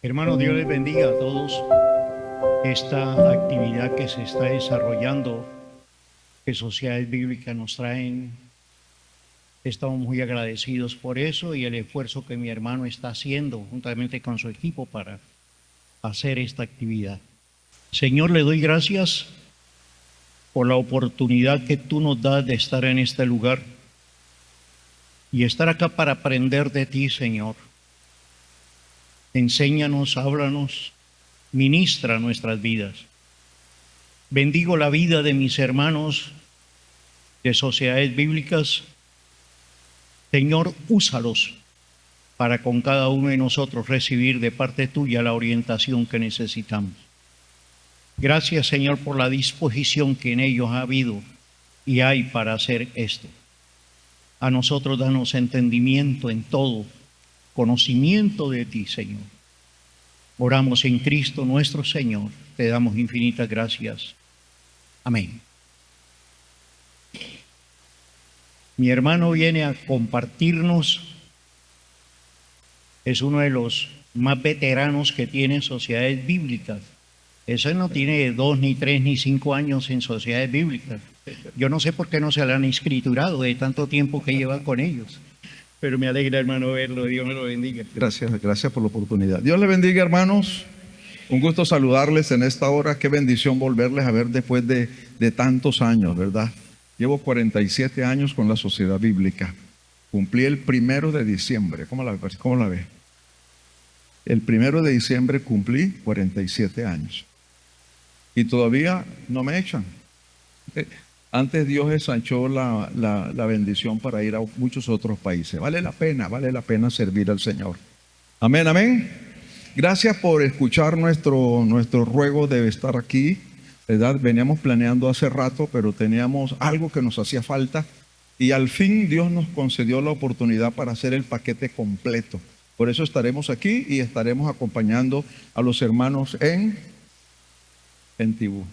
Hermano, Dios les bendiga a todos. Esta actividad que se está desarrollando, que Sociedades Bíblicas nos traen, estamos muy agradecidos por eso y el esfuerzo que mi hermano está haciendo juntamente con su equipo para hacer esta actividad. Señor, le doy gracias por la oportunidad que tú nos das de estar en este lugar y estar acá para aprender de ti, Señor. Enséñanos, háblanos, ministra nuestras vidas. Bendigo la vida de mis hermanos de Sociedades Bíblicas. Señor, úsalos para con cada uno de nosotros recibir de parte tuya la orientación que necesitamos. Gracias, Señor, por la disposición que en ellos ha habido y hay para hacer esto. A nosotros danos entendimiento en todo, conocimiento de ti, Señor. Oramos en Cristo nuestro Señor. Te damos infinitas gracias. Amén. Mi hermano viene a compartirnos, es uno de los más veteranos que tienen Sociedades Bíblicas. Ese no tiene 2, ni 3, ni 5 años en Sociedades Bíblicas. Yo no sé por qué no se le han escriturado de tanto tiempo que lleva con ellos. Pero me alegra, hermano, verlo. Dios me lo bendiga. Gracias por la oportunidad. Dios les bendiga, hermanos. Un gusto saludarles en esta hora. Qué bendición volverles a ver después de tantos años, ¿verdad? Llevo 47 años con la Sociedad Bíblica. Cumplí el 1 de diciembre. ¿Cómo la ve? El 1 de diciembre cumplí 47 años. Y todavía no me echan. Antes Dios ensanchó la bendición para ir a muchos otros países. Vale la pena servir al Señor. Amén, amén. Gracias por escuchar nuestro ruego de estar aquí, ¿verdad? Veníamos planeando hace rato, pero teníamos algo que nos hacía falta y al fin Dios nos concedió la oportunidad para hacer el paquete completo. Por eso estaremos aquí y estaremos acompañando a los hermanos en Tibú.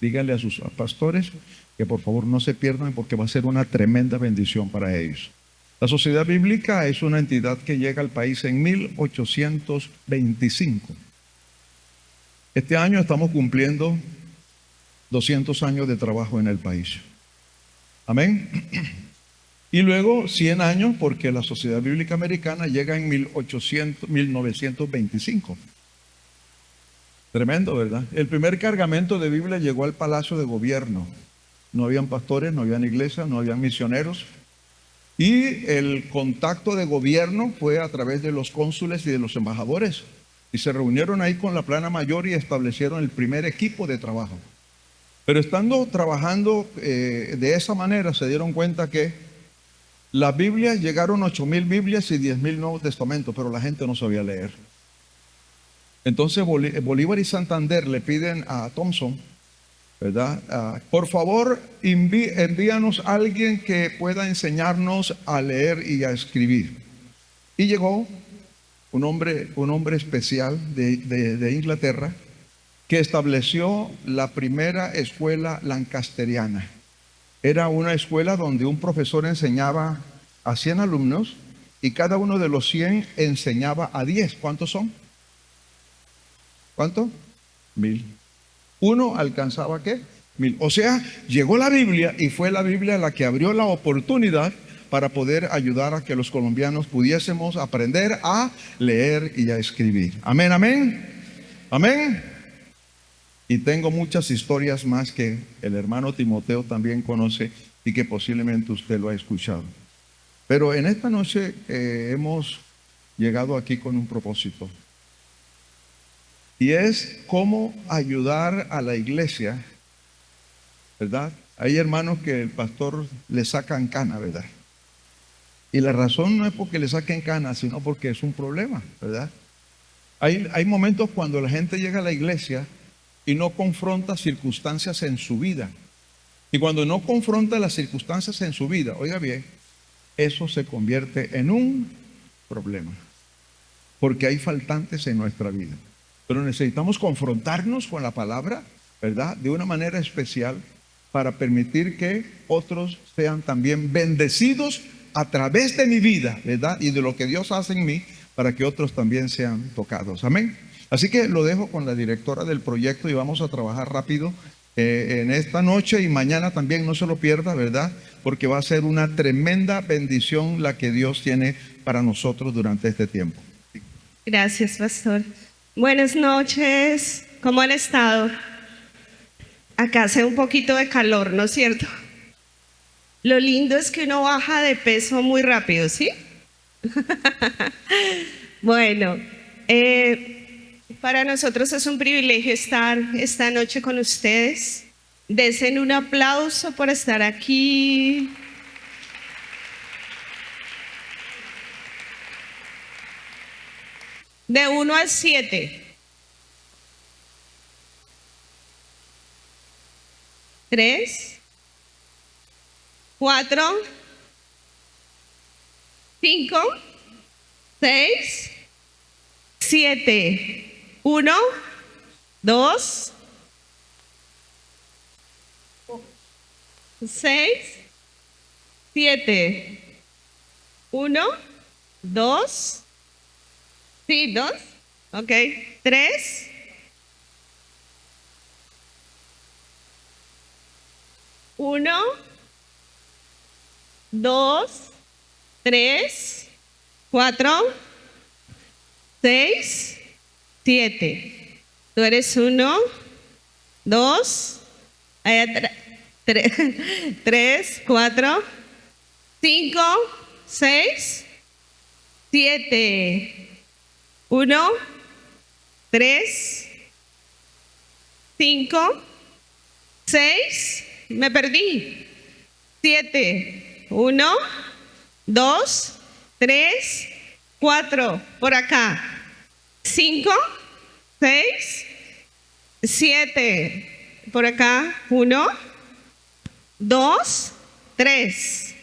Díganle a sus pastores que por favor no se pierdan porque va a ser una tremenda bendición para ellos. La Sociedad Bíblica es una entidad que llega al país en 1825. Este año estamos cumpliendo 200 años de trabajo en el país. Amén. Y luego 100 años porque la Sociedad Bíblica Americana llega en 1925. Tremendo, ¿verdad? El primer cargamento de Biblia llegó al Palacio de Gobierno. No habían pastores, no habían iglesias, no habían misioneros. Y el contacto de gobierno fue a través de los cónsules y de los embajadores. Y se reunieron ahí con la plana mayor y establecieron el primer equipo de trabajo. Pero estando trabajando de esa manera, se dieron cuenta que las Biblias llegaron 8,000 Biblias y 10,000 Nuevos Testamentos, pero la gente no sabía leer. Entonces Bolívar y Santander le piden a Thompson, ¿verdad? Por favor, envíanos a alguien que pueda enseñarnos a leer y a escribir. Y llegó un hombre especial de Inglaterra que estableció la primera escuela lancasteriana. Era una escuela donde un profesor enseñaba a 100 alumnos y cada uno de los 100 enseñaba a 10. ¿Cuántos son? ¿Cuánto? 1,000. Uno alcanzaba ¿qué? 1,000. O sea, llegó la Biblia y fue la Biblia la que abrió la oportunidad para poder ayudar a que los colombianos pudiésemos aprender a leer y a escribir. Amén, amén. Amén. Y tengo muchas historias más que el hermano Timoteo también conoce y que posiblemente usted lo ha escuchado. Pero en esta noche hemos llegado aquí con un propósito. Y es cómo ayudar a la iglesia, ¿verdad? Hay hermanos que el pastor le sacan cana, ¿verdad? Y la razón no es porque le saquen cana, sino porque es un problema, ¿verdad? Hay momentos cuando la gente llega a la iglesia y no confronta circunstancias en su vida. Y cuando no confronta las circunstancias en su vida, oiga bien, eso se convierte en un problema. Porque hay faltantes en nuestra vida. Pero necesitamos confrontarnos con la palabra, ¿verdad? De una manera especial para permitir que otros sean también bendecidos a través de mi vida, ¿verdad? Y de lo que Dios hace en mí para que otros también sean tocados. Amén. Así que lo dejo con la directora del proyecto y vamos a trabajar rápido en esta noche y mañana también, no se lo pierda, ¿verdad? Porque va a ser una tremenda bendición la que Dios tiene para nosotros durante este tiempo. Gracias, pastor. Buenas noches. ¿Cómo han estado? Acá hace un poquito de calor, ¿no es cierto? Lo lindo es que uno baja de peso muy rápido, ¿sí? Bueno, para nosotros es un privilegio estar esta noche con ustedes. Desen un aplauso por estar aquí. De 1 al 7. 3, 4, 5, 6, 7. 1, 2, 6, 7. 1, 2, sí, 2, ok, 3, 1, 2, 3, 4, 6, 7. Tú eres 1, 2, 3, 4, 5, 6, 7. 1, 3, 5, 6, me perdí. 7. 1, 2, 3, 4. Por acá. 5, 6, 7. Por acá. 1, 2, 3.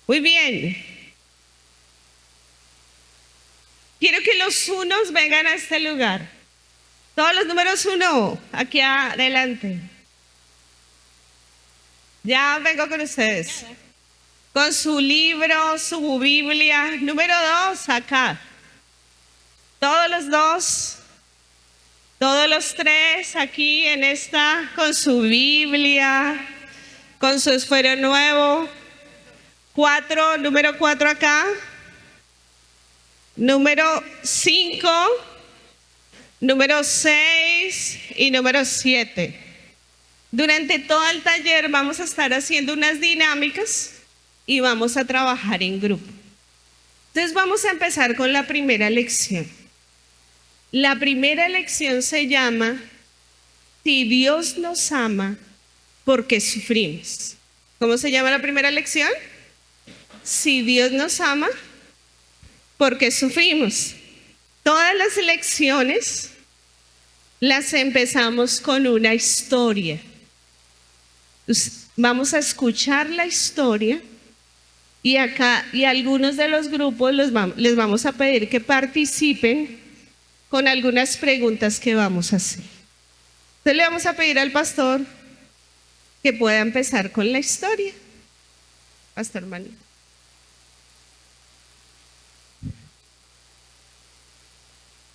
Muy bien. Quiero que los unos vengan a este lugar. Todos los números 1, aquí adelante. Ya vengo con ustedes. Con su libro, su Biblia. Número 2, acá. Todos los 2. Todos los 3 aquí en esta, con su Biblia, con su esfero nuevo. 4, número 4 acá. Número 5, número 6 y número 7. Durante todo el taller vamos a estar haciendo unas dinámicas y vamos a trabajar en grupo. Entonces vamos a empezar con la primera lección. La primera lección se llama Si Dios nos ama, ¿por qué sufrimos? ¿Cómo se llama la primera lección? Si Dios nos ama, ¿por qué sufrimos? Todas las lecciones las empezamos con una historia. Vamos a escuchar la historia y acá y algunos de los grupos les vamos a pedir que participen con algunas preguntas que vamos a hacer. Entonces le vamos a pedir al pastor que pueda empezar con la historia. Pastor Manuel.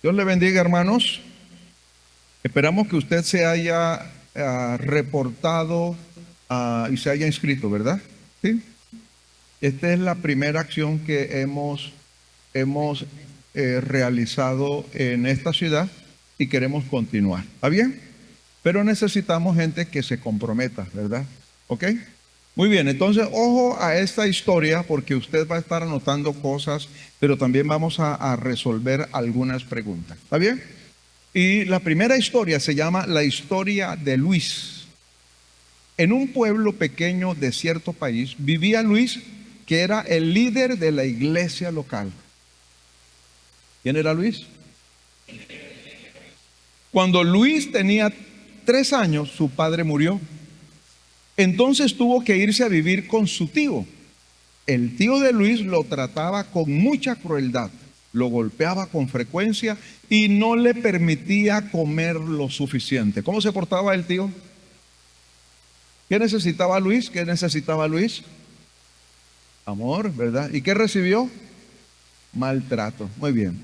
Dios le bendiga, hermanos. Esperamos que usted se haya reportado y se haya inscrito, ¿verdad? Sí. Esta es la primera acción que hemos realizado en esta ciudad y queremos continuar. ¿Está bien? Pero necesitamos gente que se comprometa, ¿verdad? ¿Ok? Muy bien, entonces ojo a esta historia porque usted va a estar anotando cosas, pero también vamos a resolver algunas preguntas. ¿Está bien? Y la primera historia se llama la historia de Luis. En un pueblo pequeño de cierto país vivía Luis, que era el líder de la iglesia local. ¿Quién era Luis? Cuando Luis tenía 3 años, su padre murió. Entonces tuvo que irse a vivir con su tío. El tío de Luis lo trataba con mucha crueldad, lo golpeaba con frecuencia y no le permitía comer lo suficiente. ¿Cómo se portaba el tío? ¿Qué necesitaba Luis? ¿Qué necesitaba Luis? Amor, ¿verdad? ¿Y qué recibió? Maltrato. Muy bien.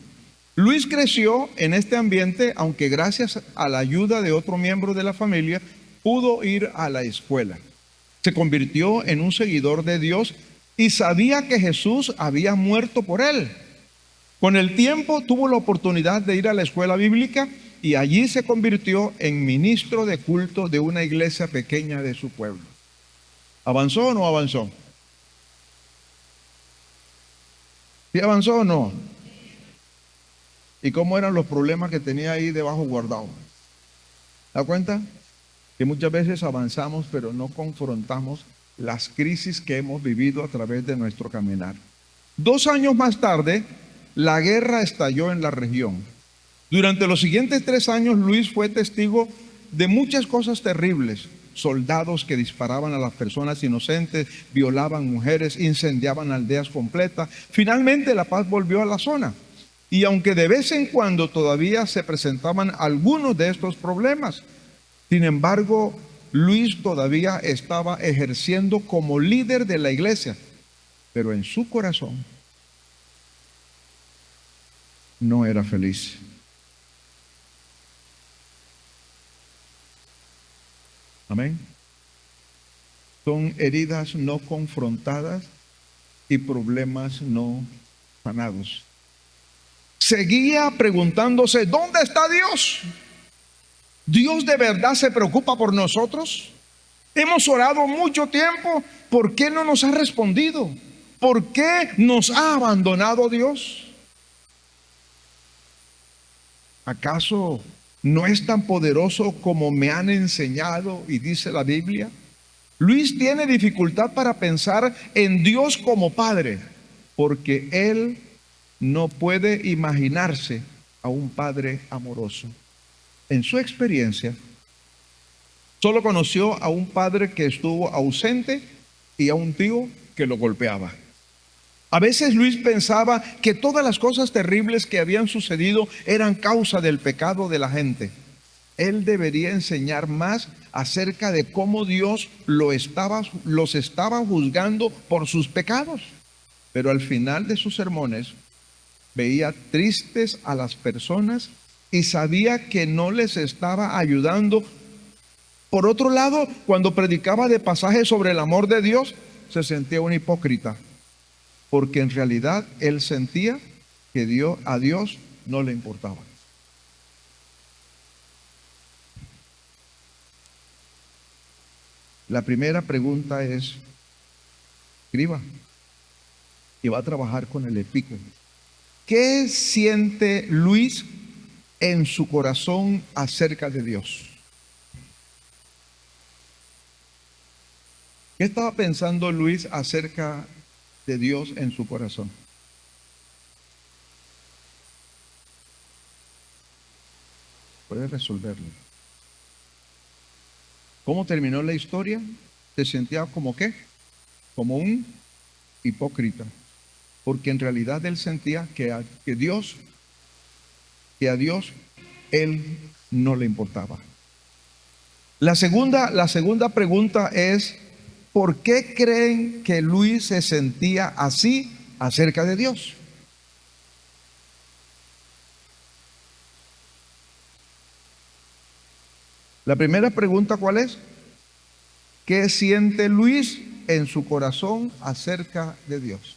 Luis creció en este ambiente, aunque gracias a la ayuda de otro miembro de la familia pudo ir a la escuela. Se convirtió en un seguidor de Dios y sabía que Jesús había muerto por él. Con el tiempo tuvo la oportunidad de ir a la escuela bíblica y allí se convirtió en ministro de culto de una iglesia pequeña de su pueblo. ¿Avanzó o no avanzó? ¿Sí avanzó o no? ¿Y cómo eran los problemas que tenía ahí debajo guardado? ¿Da cuenta? Que muchas veces avanzamos, pero no confrontamos las crisis que hemos vivido a través de nuestro caminar. 2 años más tarde, la guerra estalló en la región. Durante los siguientes 3 años, Luis fue testigo de muchas cosas terribles. Soldados que disparaban a las personas inocentes, violaban mujeres, incendiaban aldeas completas. Finalmente la paz volvió a la zona. Y aunque de vez en cuando todavía se presentaban algunos de estos problemas, sin embargo, Luis todavía estaba ejerciendo como líder de la iglesia, pero en su corazón no era feliz. Amén. Son heridas no confrontadas y problemas no sanados. Seguía preguntándose, ¿dónde está Dios? ¿Dios de verdad se preocupa por nosotros? Hemos orado mucho tiempo, ¿por qué no nos ha respondido? ¿Por qué nos ha abandonado Dios? ¿Acaso no es tan poderoso como me han enseñado y dice la Biblia? Luis tiene dificultad para pensar en Dios como Padre, porque él no puede imaginarse a un Padre amoroso. En su experiencia, solo conoció a un padre que estuvo ausente y a un tío que lo golpeaba. A veces Luis pensaba que todas las cosas terribles que habían sucedido eran causa del pecado de la gente. Él debería enseñar más acerca de cómo Dios los estaba juzgando por sus pecados. Pero al final de sus sermones veía tristes a las personas y sabía que no les estaba ayudando. Por otro lado, cuando predicaba de pasajes sobre el amor de Dios, se sentía un hipócrita, porque en realidad él sentía que a Dios no le importaba. La primera pregunta es, escriba, y va a trabajar con el epígrafe. ¿Qué siente Luis en su corazón acerca de Dios? ¿Qué estaba pensando Luis acerca de Dios en su corazón? Puede resolverlo. ¿Cómo terminó la historia? Se sentía como ¿qué? Como un hipócrita, porque en realidad él sentía que a Dios él no le importaba. La segunda pregunta es, ¿por qué creen que Luis se sentía así acerca de Dios? La primera pregunta, ¿cuál es? ¿Qué siente Luis en su corazón acerca de Dios?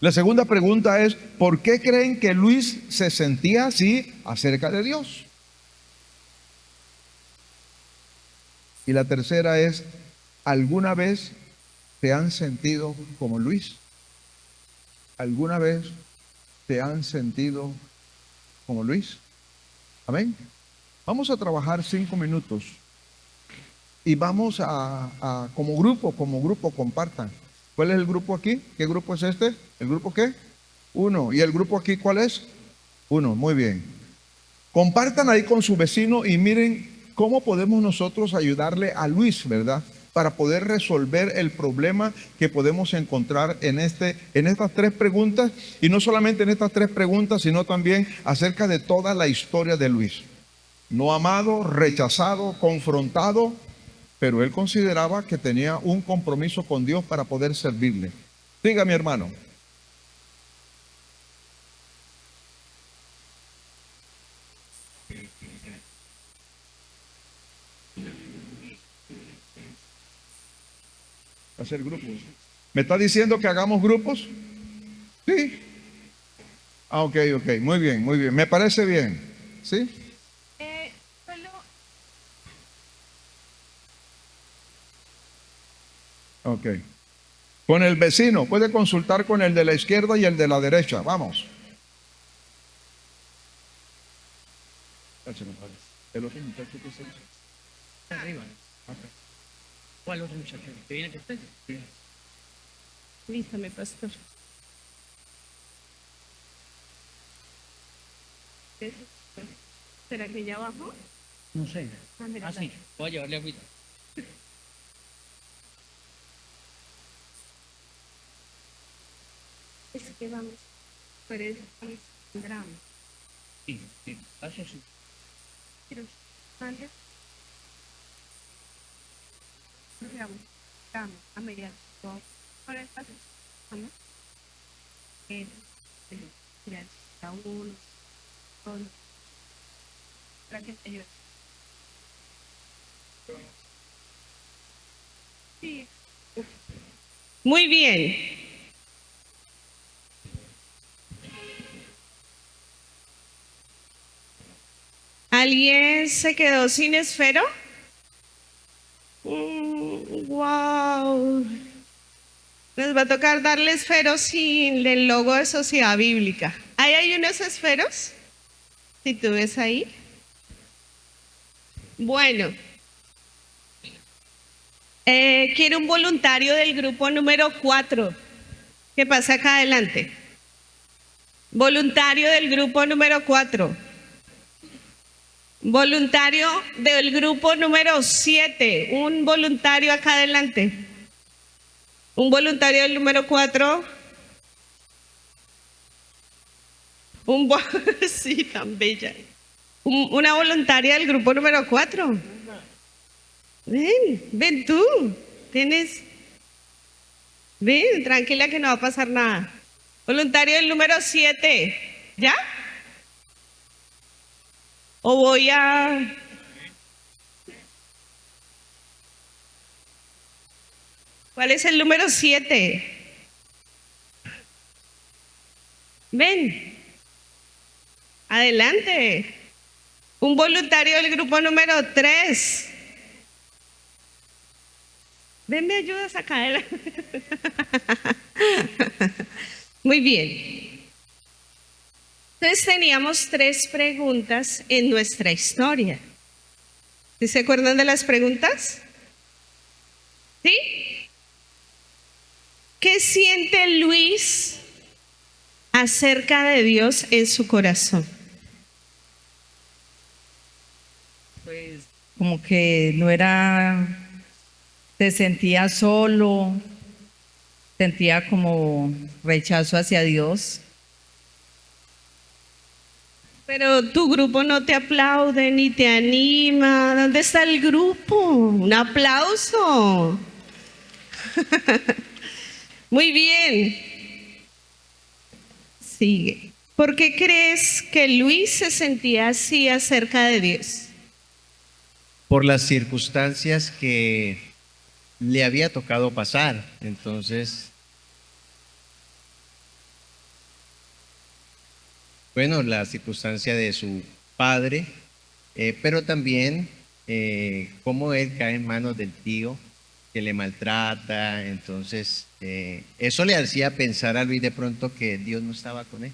La segunda pregunta es, ¿por qué creen que Luis se sentía así acerca de Dios? Y la tercera es, ¿alguna vez te han sentido como Luis? ¿Alguna vez te han sentido como Luis? Amén. Vamos a trabajar 5 minutos y vamos a como grupo compartan. ¿Cuál es el grupo aquí? ¿Qué grupo es este? ¿El grupo qué? 1. ¿Y el grupo aquí cuál es? 1. Muy bien. Compartan ahí con su vecino y miren cómo podemos nosotros ayudarle a Luis, ¿verdad? Para poder resolver el problema que podemos encontrar en estas 3 preguntas, y no solamente en estas 3 preguntas, sino también acerca de toda la historia de Luis. No amado, rechazado, confrontado, pero él consideraba que tenía un compromiso con Dios para poder servirle. Siga, mi hermano. Hacer grupos. ¿Me está diciendo que hagamos grupos? Sí. Ah, ok, muy bien, muy bien. Me parece bien. ¿Sí? Ok. Con el vecino, puede consultar con el de la izquierda y el de la derecha. Vamos. El otro muchacho que se hizo. Arriba. ¿Cuál otro muchacho? ¿Que viene que usted? Avísame, pastor. ¿Será que ya bajó? No sé. mira, Ah, sí. Voy a llevarle agüita. Es que vamos. Pero es un drama. Sí, sí. Hace su. Pero antes, digamos, drama, a mediar. Ahora está. ¿No? Mira, a uno, todo. Para que te ayude. Sí. Muy bien. ¿Alguien se quedó sin esfero? Wow. Nos va a tocar darle esferos sin el logo de Sociedad Bíblica. ¿Ahí hay unos esferos? Si tú ves ahí. Bueno. Quiero un voluntario del grupo número 4. ¿Qué pasa acá adelante? Voluntario del grupo número 4. Voluntario del grupo número 7. Un voluntario acá adelante. Un voluntario del número 4. Sí, tan bella. Una voluntaria del grupo número 4. Ven tú. Tienes. Ven, tranquila que no va a pasar nada. Voluntario del número 7. ¿Ya? O voy a... ¿Cuál es el número 7? Ven. Adelante. Un voluntario del grupo número 3. Ven, me ayudas acá adelante. Muy bien. Entonces teníamos 3 preguntas en nuestra historia. ¿Sí se acuerdan de las preguntas? ¿Sí? ¿Qué siente Luis acerca de Dios en su corazón? Pues como que no era, se sentía solo, sentía como rechazo hacia Dios. Pero tu grupo no te aplaude ni te anima. ¿Dónde está el grupo? Un aplauso. Muy bien. Sigue. ¿Por qué crees que Luis se sentía así acerca de Dios? Por las circunstancias que le había tocado pasar. Entonces, bueno, la circunstancia de su padre, pero también cómo él cae en manos del tío que le maltrata. Entonces, eso le hacía pensar a Luis de pronto que Dios no estaba con él.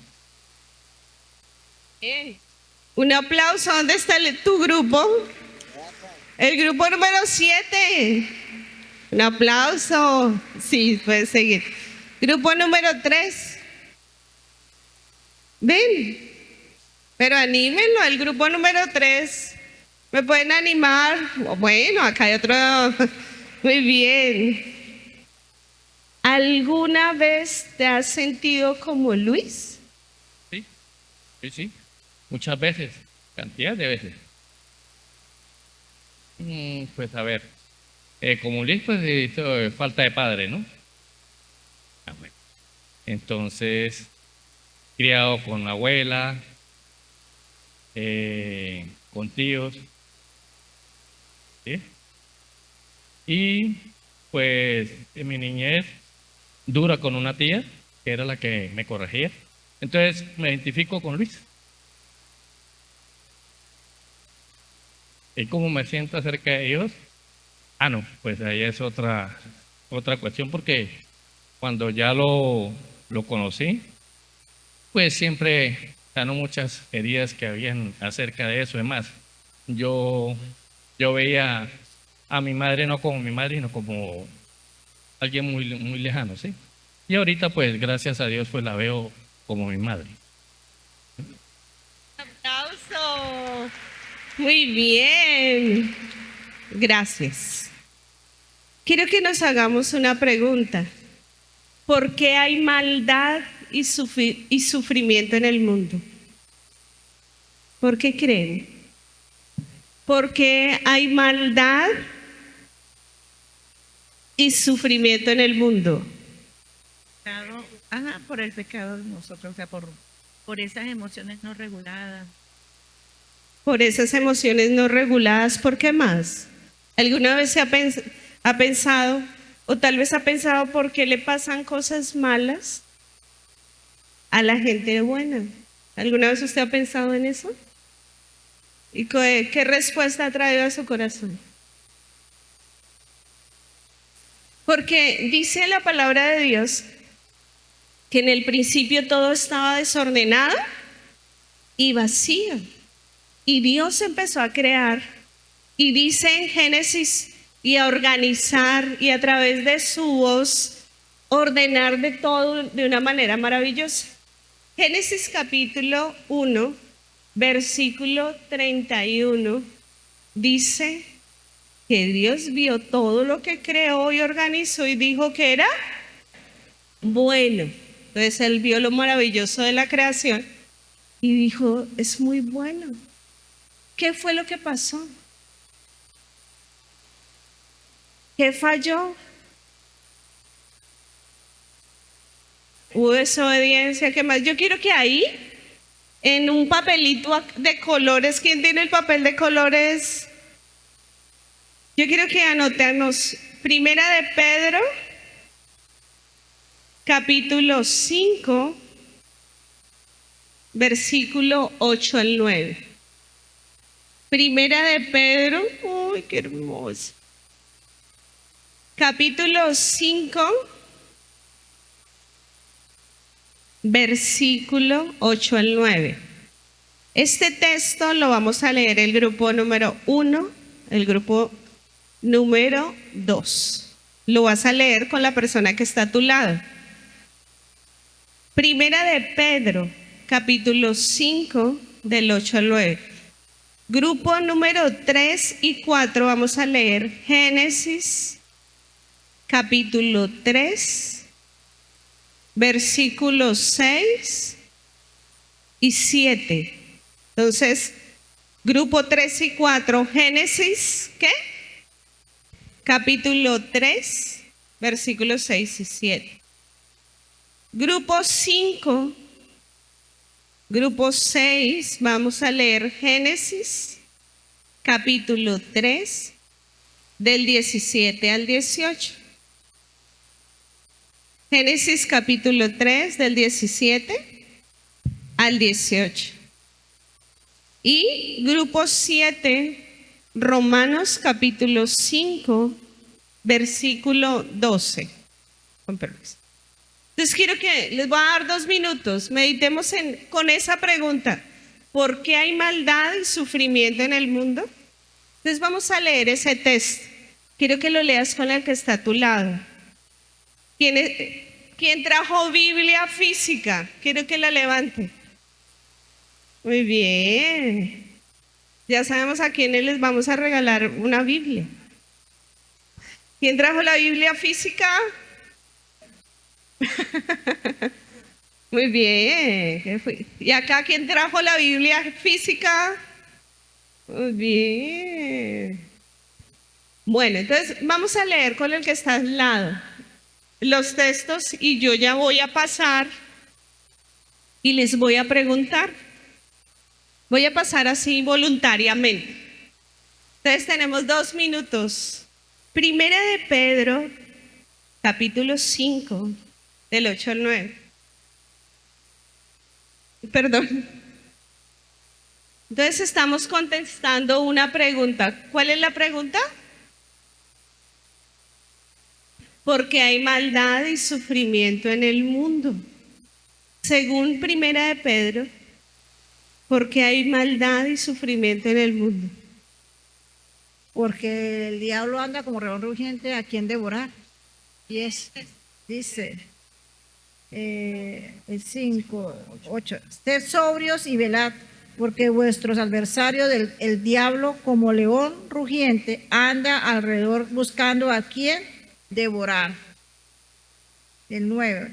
Un aplauso. ¿Dónde está tu grupo? El grupo número 7. Un aplauso. Sí, puedes seguir. Grupo número 3. Ven. Pero anímenlo, el grupo número 3. ¿Me pueden animar? Bueno, acá hay otro. Muy bien. ¿Alguna vez te has sentido como Luis? Sí. Muchas veces, cantidad de veces. Pues a ver, como Luis, pues esto, falta de padre, ¿no? Bueno. Entonces, criado con la abuela, con tíos. ¿Sí? Y pues en mi niñez dura con una tía, que era la que me corregía. Entonces me identifico con Luis. ¿Y cómo me siento acerca de Dios? Ah, no, pues ahí es otra cuestión, porque cuando ya lo conocí, pues siempre sanó muchas heridas que habían acerca de eso. Además, yo veía a mi madre no como mi madre, sino como alguien muy, muy lejano, ¿sí? Y ahorita, pues, gracias a Dios, pues la veo como mi madre. Aplauso. Muy bien. Gracias. Quiero que nos hagamos una pregunta. ¿Por qué hay maldad y sufrimiento en el mundo? ¿Por qué creen? ¿Por qué hay maldad y sufrimiento en el mundo? Por el pecado de nosotros, o sea, por esas emociones no reguladas. Por esas emociones no reguladas, ¿por qué más? ¿Alguna vez se ha pensado, o tal vez ha pensado por qué le pasan cosas malas a la gente buena? ¿Alguna vez usted ha pensado en eso? ¿Y qué respuesta ha traído a su corazón? Porque dice la palabra de Dios que en el principio todo estaba desordenado y vacío. Y Dios empezó a crear, y dice en Génesis, y a organizar, y a través de su voz, ordenar de todo de una manera maravillosa. Génesis capítulo 1, versículo 31, dice que Dios vio todo lo que creó y organizó y dijo que era bueno. Entonces Él vio lo maravilloso de la creación y dijo, es muy bueno. ¿Qué fue lo que pasó? ¿Qué falló? Hubo desobediencia, ¿qué más? Yo quiero que ahí, en un papelito de colores, ¿quién tiene el papel de colores? Yo quiero que anotemos Primera de Pedro, capítulo 5, versículo 8 al 9. Primera de Pedro, uy, qué hermoso. Capítulo 5, versículo 8 al 9. Este texto lo vamos a leer el grupo número 1, el grupo número 2. Lo vas a leer con la persona que está a tu lado. Primera de Pedro, capítulo 5, del 8 al 9. Grupo número 3 y 4 vamos a leer Génesis, capítulo 3, versículos 6 y 7. Entonces, grupo 3 y 4, Génesis, ¿qué? Capítulo 3, versículos 6 y 7. Grupo 5, grupo 6, vamos a leer Génesis, capítulo 3, del 17 al 18. Génesis capítulo 3, del 17 al 18. Y grupo 7, Romanos capítulo 5, versículo 12. Con permiso. Entonces quiero que les voy a dar 2 minutos, meditemos con esa pregunta. ¿Por qué hay maldad y sufrimiento en el mundo? Entonces vamos a leer ese texto. Quiero que lo leas con el que está a tu lado. ¿Quién trajo Biblia física? Quiero que la levante. Muy bien. Ya sabemos a quiénes les vamos a regalar una Biblia. ¿Quién trajo la Biblia física? Muy bien. ¿Y acá quién trajo la Biblia física? Muy bien. Bueno, entonces vamos a leer con el que está al lado los textos y yo ya voy a pasar y les voy a preguntar. Voy a pasar así voluntariamente. Entonces tenemos 2 minutos. Primera de Pedro, capítulo 5, del 8 al 9. Perdón. Entonces estamos contestando una pregunta. ¿Cuál es la pregunta? Porque hay maldad y sufrimiento en el mundo. Según Primera de Pedro, porque hay maldad y sufrimiento en el mundo. Porque el diablo anda como león rugiente a quien devorar. Y dice, el 5, 8, sed sobrios y velad, porque vuestros adversarios, el diablo, como león rugiente, anda alrededor buscando a quien devorar. El 9,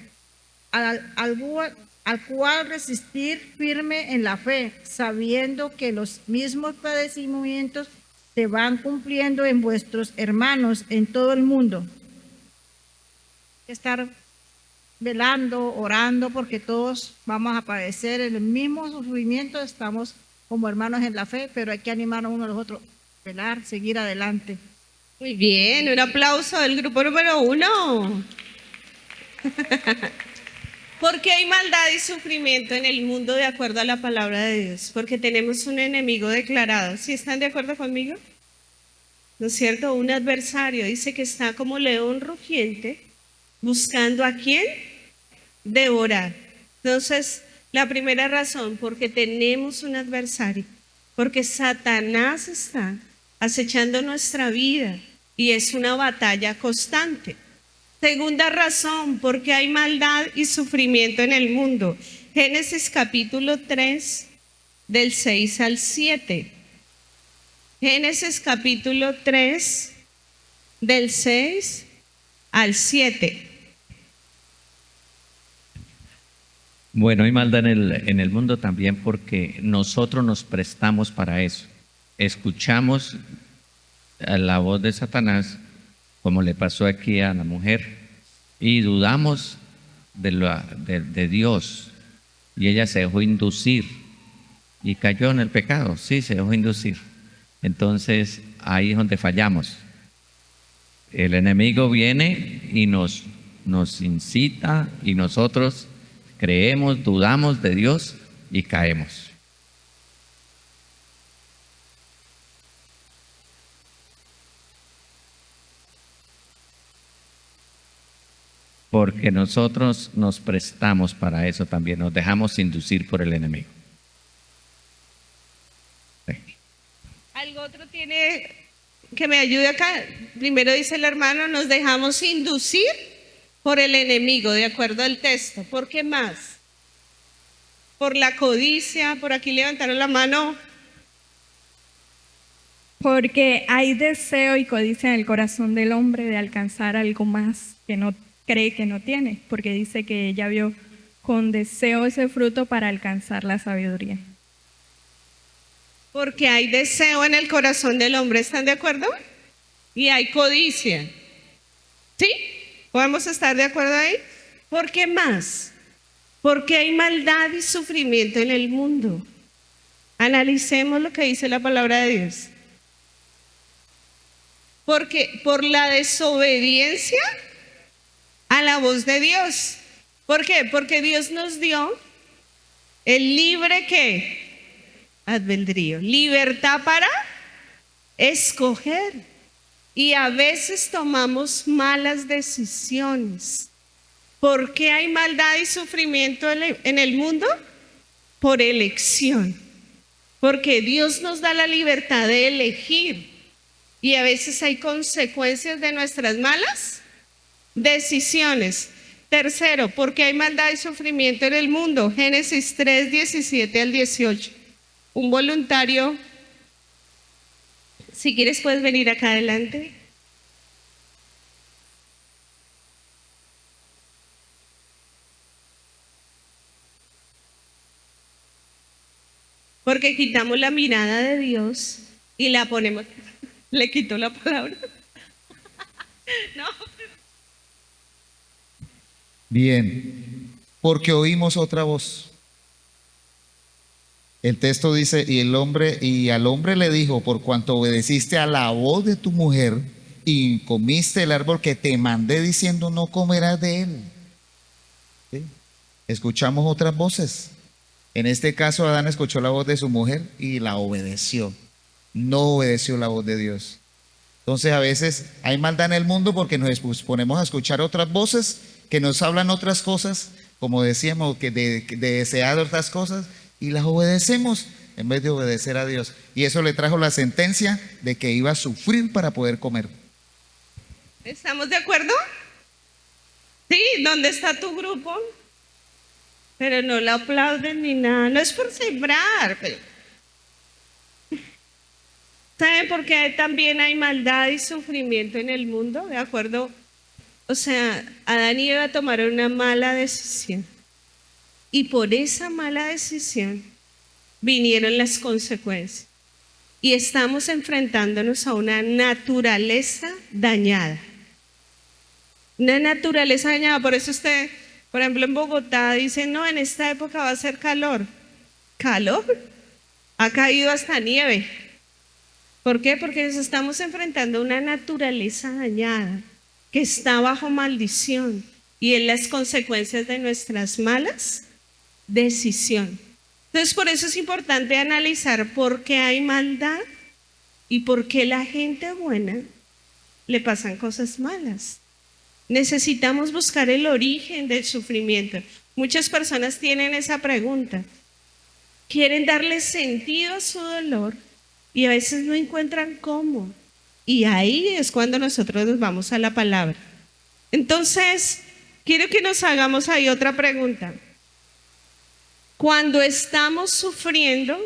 al cual resistir firme en la fe, sabiendo que los mismos padecimientos se van cumpliendo en vuestros hermanos en todo el mundo. Estar velando, orando, porque todos vamos a padecer el mismo sufrimiento, estamos como hermanos en la fe, pero hay que animarnos unos a los otros, velar, seguir adelante. Muy bien, un aplauso del grupo número 1. Porque hay maldad y sufrimiento en el mundo de acuerdo a la palabra de Dios, porque tenemos un enemigo declarado. ¿Sí están de acuerdo conmigo? ¿No es cierto? Un adversario dice que está como león rugiente buscando a quién devorar. Entonces, la primera razón, porque tenemos un adversario, porque Satanás está acechando nuestra vida y es una batalla constante. Segunda razón, porque hay maldad y sufrimiento en el mundo. Génesis capítulo 3, del 6 al 7. Génesis capítulo 3, del 6 al 7. Bueno, hay maldad en el mundo también porque nosotros nos prestamos para eso. Escuchamos a la voz de Satanás, como le pasó aquí a la mujer, y dudamos de Dios. Y ella se dejó inducir y cayó en el pecado. Sí, se dejó inducir. Entonces, ahí es donde fallamos. El enemigo viene y nos incita y nosotros creemos, dudamos de Dios y caemos. Porque nosotros nos prestamos para eso también, nos dejamos inducir por el enemigo. Sí. ¿Algo otro tiene que me ayude acá? Primero dice el hermano, nos dejamos inducir por el enemigo, de acuerdo al texto. ¿Por qué más? Por la codicia, por aquí levantaron la mano. Porque hay deseo y codicia en el corazón del hombre de alcanzar algo más que no cree que no tiene, porque dice que ella vio con deseo ese fruto para alcanzar la sabiduría. Porque hay deseo en el corazón del hombre, ¿están de acuerdo? Y hay codicia. ¿Sí? ¿Podemos estar de acuerdo ahí? ¿Por qué más? Porque hay maldad y sufrimiento en el mundo. Analicemos lo que dice la palabra de Dios. Porque por la desobediencia a la voz de Dios. ¿Por qué? Porque Dios nos dio el libre ¿qué? Albedrío, libertad para escoger. Y a veces tomamos malas decisiones. ¿Por qué hay maldad y sufrimiento en el mundo? Por elección. Porque Dios nos da la libertad de elegir. Y a veces hay consecuencias de nuestras malas decisiones. Tercero, porque hay maldad y sufrimiento en el mundo. Génesis 3, 17 al 18. Un voluntario, si quieres puedes venir acá adelante. Porque quitamos la mirada de Dios y la ponemos, le quito la palabra. No. Bien, porque oímos otra voz. El texto dice, y al hombre le dijo, por cuanto obedeciste a la voz de tu mujer y comiste el árbol que te mandé diciendo, no comerás de él. ¿Sí? Escuchamos otras voces. En este caso, Adán escuchó la voz de su mujer y la obedeció. No obedeció la voz de Dios. Entonces, a veces hay maldad en el mundo porque nos ponemos a escuchar otras voces que nos hablan otras cosas, como decíamos, que de desear otras cosas, y las obedecemos en vez de obedecer a Dios. Y eso le trajo la sentencia de que iba a sufrir para poder comer. ¿Estamos de acuerdo? Sí, ¿dónde está tu grupo? Pero no la aplauden ni nada, no es por sembrar, pero... ¿Saben por qué también hay maldad y sufrimiento en el mundo? ¿De acuerdo? O sea, Adán y Eva tomaron una mala decisión. Y por esa mala decisión vinieron las consecuencias. Y estamos enfrentándonos a una naturaleza dañada. Una naturaleza dañada. Por eso usted, por ejemplo, en Bogotá dice, no, en esta época va a ser calor. ¿Calor? Ha caído hasta nieve. ¿Por qué? Porque nos estamos enfrentando a una naturaleza dañada que está bajo maldición y en las consecuencias de nuestras malas decisiones. Entonces, por eso es importante analizar por qué hay maldad y por qué la gente buena le pasan cosas malas. Necesitamos buscar el origen del sufrimiento. Muchas personas tienen esa pregunta. Quieren darle sentido a su dolor y a veces no encuentran cómo. Y ahí es cuando nosotros nos vamos a la palabra. Entonces, quiero que nos hagamos ahí otra pregunta. Cuando estamos sufriendo,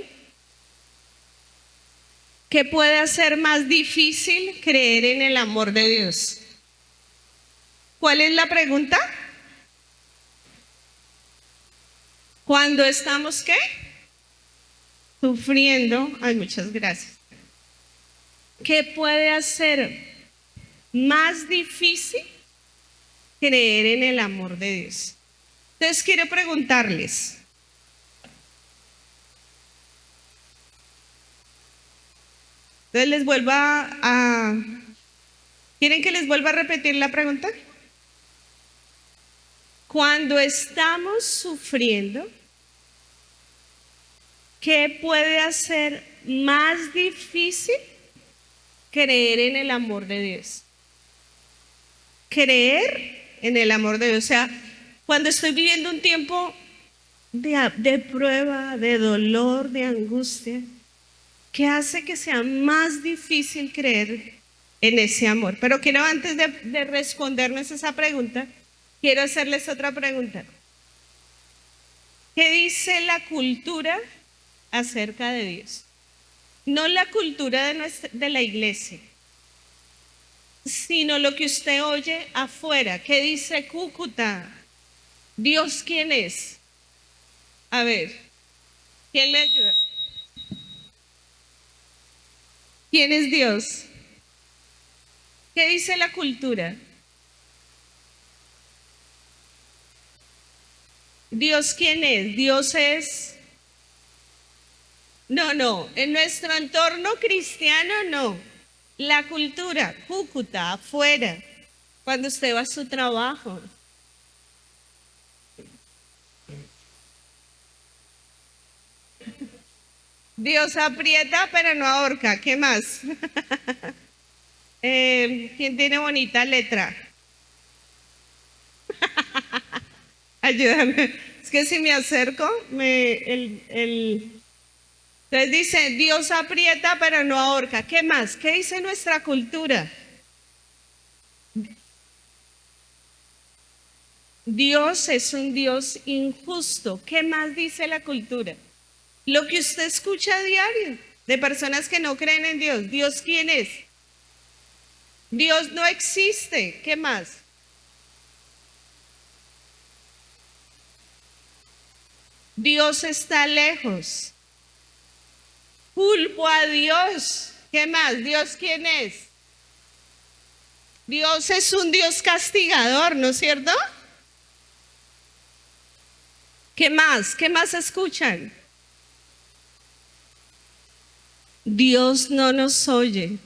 ¿qué puede hacer más difícil creer en el amor de Dios? ¿Cuál es la pregunta? Cuando estamos, ¿qué? Sufriendo. Ay, muchas gracias. ¿Qué puede hacer más difícil creer en el amor de Dios? Entonces quiero preguntarles, entonces les vuelvo ¿quieren que les vuelva a repetir la pregunta? Cuando estamos sufriendo, ¿qué puede hacer más difícil creer en el amor de Dios? Creer en el amor de Dios. O sea, cuando estoy viviendo un tiempo de prueba, de dolor, de angustia, ¿qué hace que sea más difícil creer en ese amor? Pero quiero, antes de respondernos esa pregunta, quiero hacerles otra pregunta. ¿Qué dice la cultura acerca de Dios? No la cultura de la iglesia, sino lo que usted oye afuera. ¿Qué dice Cúcuta? ¿Dios quién es? A ver, ¿quién le ayuda? ¿Quién es Dios? ¿Qué dice la cultura? ¿Dios quién es? Dios es... No, en nuestro entorno cristiano no. La cultura, Cúcuta, afuera, cuando usted va a su trabajo. Dios aprieta pero no ahorca. ¿Qué más? ¿Quién tiene bonita letra? Ayúdame. Es que si me acerco, entonces dice, Dios aprieta pero no ahorca. ¿Qué más? ¿Qué dice nuestra cultura? Dios es un Dios injusto. ¿Qué más dice la cultura? Lo que usted escucha a diario de personas que no creen en Dios. ¿Dios quién es? Dios no existe. ¿Qué más? Dios está lejos. Culpo a Dios. ¿Qué más? ¿Dios quién es? Dios es un Dios castigador, ¿no es cierto? ¿Qué más? ¿Qué más escuchan? Dios no nos oye.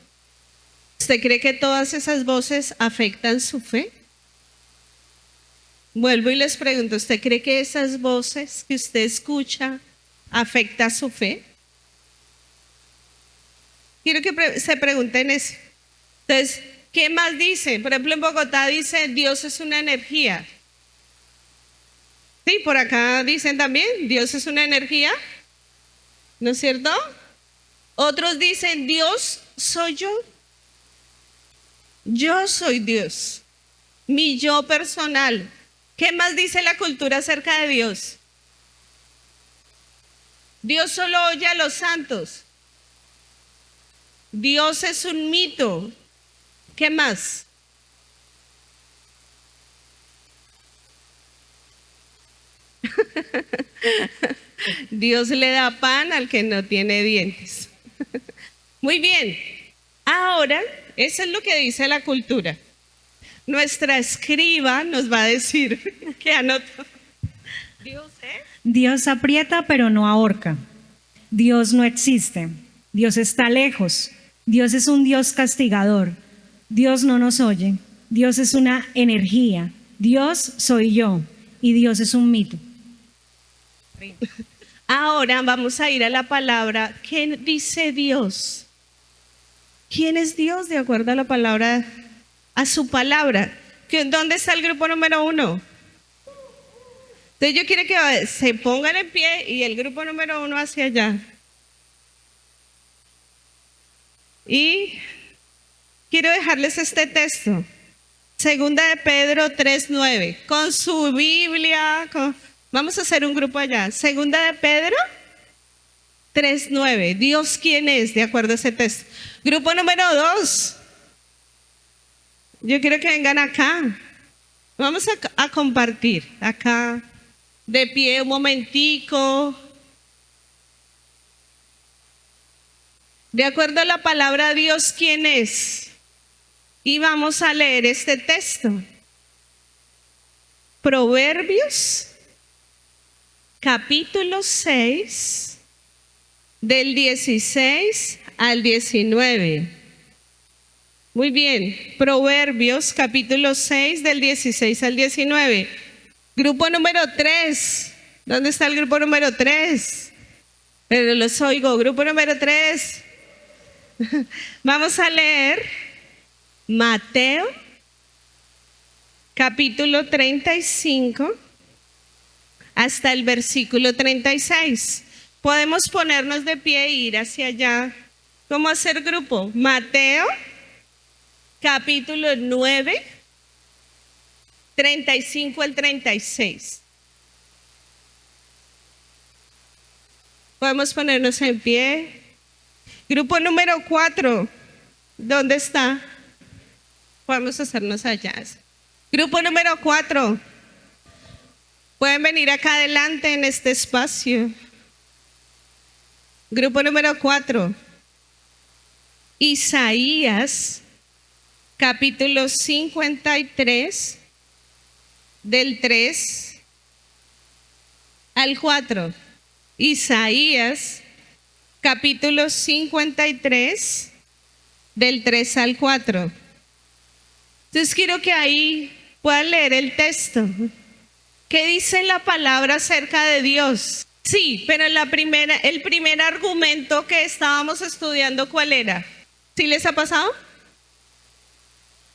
¿Usted cree que todas esas voces afectan su fe? Vuelvo y les pregunto, ¿usted cree que esas voces que usted escucha afectan su fe? Quiero que se pregunten eso. Entonces, ¿qué más dice? Por ejemplo, en Bogotá dice, Dios es una energía. Sí, por acá dicen también, Dios es una energía. ¿No es cierto? Otros dicen, Dios soy yo. Yo soy Dios. Mi yo personal. ¿Qué más dice la cultura acerca de Dios? Dios solo oye a los santos. Dios es un mito. ¿Qué más? Dios le da pan al que no tiene dientes. Muy bien. Ahora, eso es lo que dice la cultura. Nuestra escriba nos va a decir que anotó. Dios aprieta pero no ahorca. Dios no existe. Dios está lejos. Dios es un Dios castigador. Dios no nos oye. Dios es una energía. Dios soy yo. Y Dios es un mito. Ahora vamos a ir a la palabra. ¿Qué dice Dios? ¿Quién es Dios de acuerdo a la palabra, a su palabra? ¿Dónde está el grupo número 1? Entonces yo quiero que se pongan en pie y el grupo número 1 hacia allá. Y quiero dejarles este texto. Segunda de Pedro 3:9. Con su Biblia. Vamos a hacer un grupo allá. Segunda de Pedro 3:9. Dios, ¿quién es? De acuerdo a ese texto. Grupo número 2. Yo quiero que vengan acá. Vamos a compartir acá. De pie un momentico. De acuerdo a la palabra Dios, ¿quién es? Y vamos a leer este texto. Proverbios, capítulo 6, del 16 al 19. Muy bien, Proverbios, capítulo 6, del 16 al 19. Grupo número 3. ¿Dónde está el grupo número 3? Pero los oigo. Grupo número 3. Vamos a leer Mateo, capítulo 35, hasta el versículo 36. Podemos ponernos de pie e ir hacia allá. ¿Cómo hacer grupo? Mateo, capítulo 9, 35 al 36. Podemos ponernos en pie. Grupo número 4, ¿dónde está? Podemos hacernos allá. Grupo número 4, pueden venir acá adelante en este espacio. Grupo número 4, Isaías, capítulo 53, del 3 al 4. Isaías, capítulo 53, del 3 al 4. Entonces quiero que ahí puedan leer el texto. ¿Qué dice la palabra acerca de Dios? Sí, pero el primer argumento que estábamos estudiando, ¿cuál era? ¿Sí les ha pasado?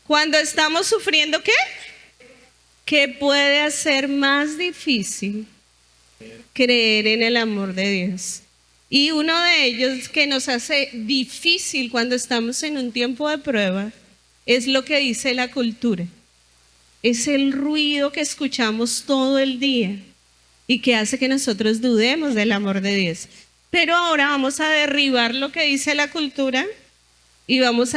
Cuando estamos sufriendo, ¿qué? ¿Qué puede hacer más difícil? Creer en el amor de Dios. Y uno de ellos que nos hace difícil cuando estamos en un tiempo de prueba es lo que dice la cultura. Es el ruido que escuchamos todo el día y que hace que nosotros dudemos del amor de Dios. Pero ahora vamos a derribar lo que dice la cultura y vamos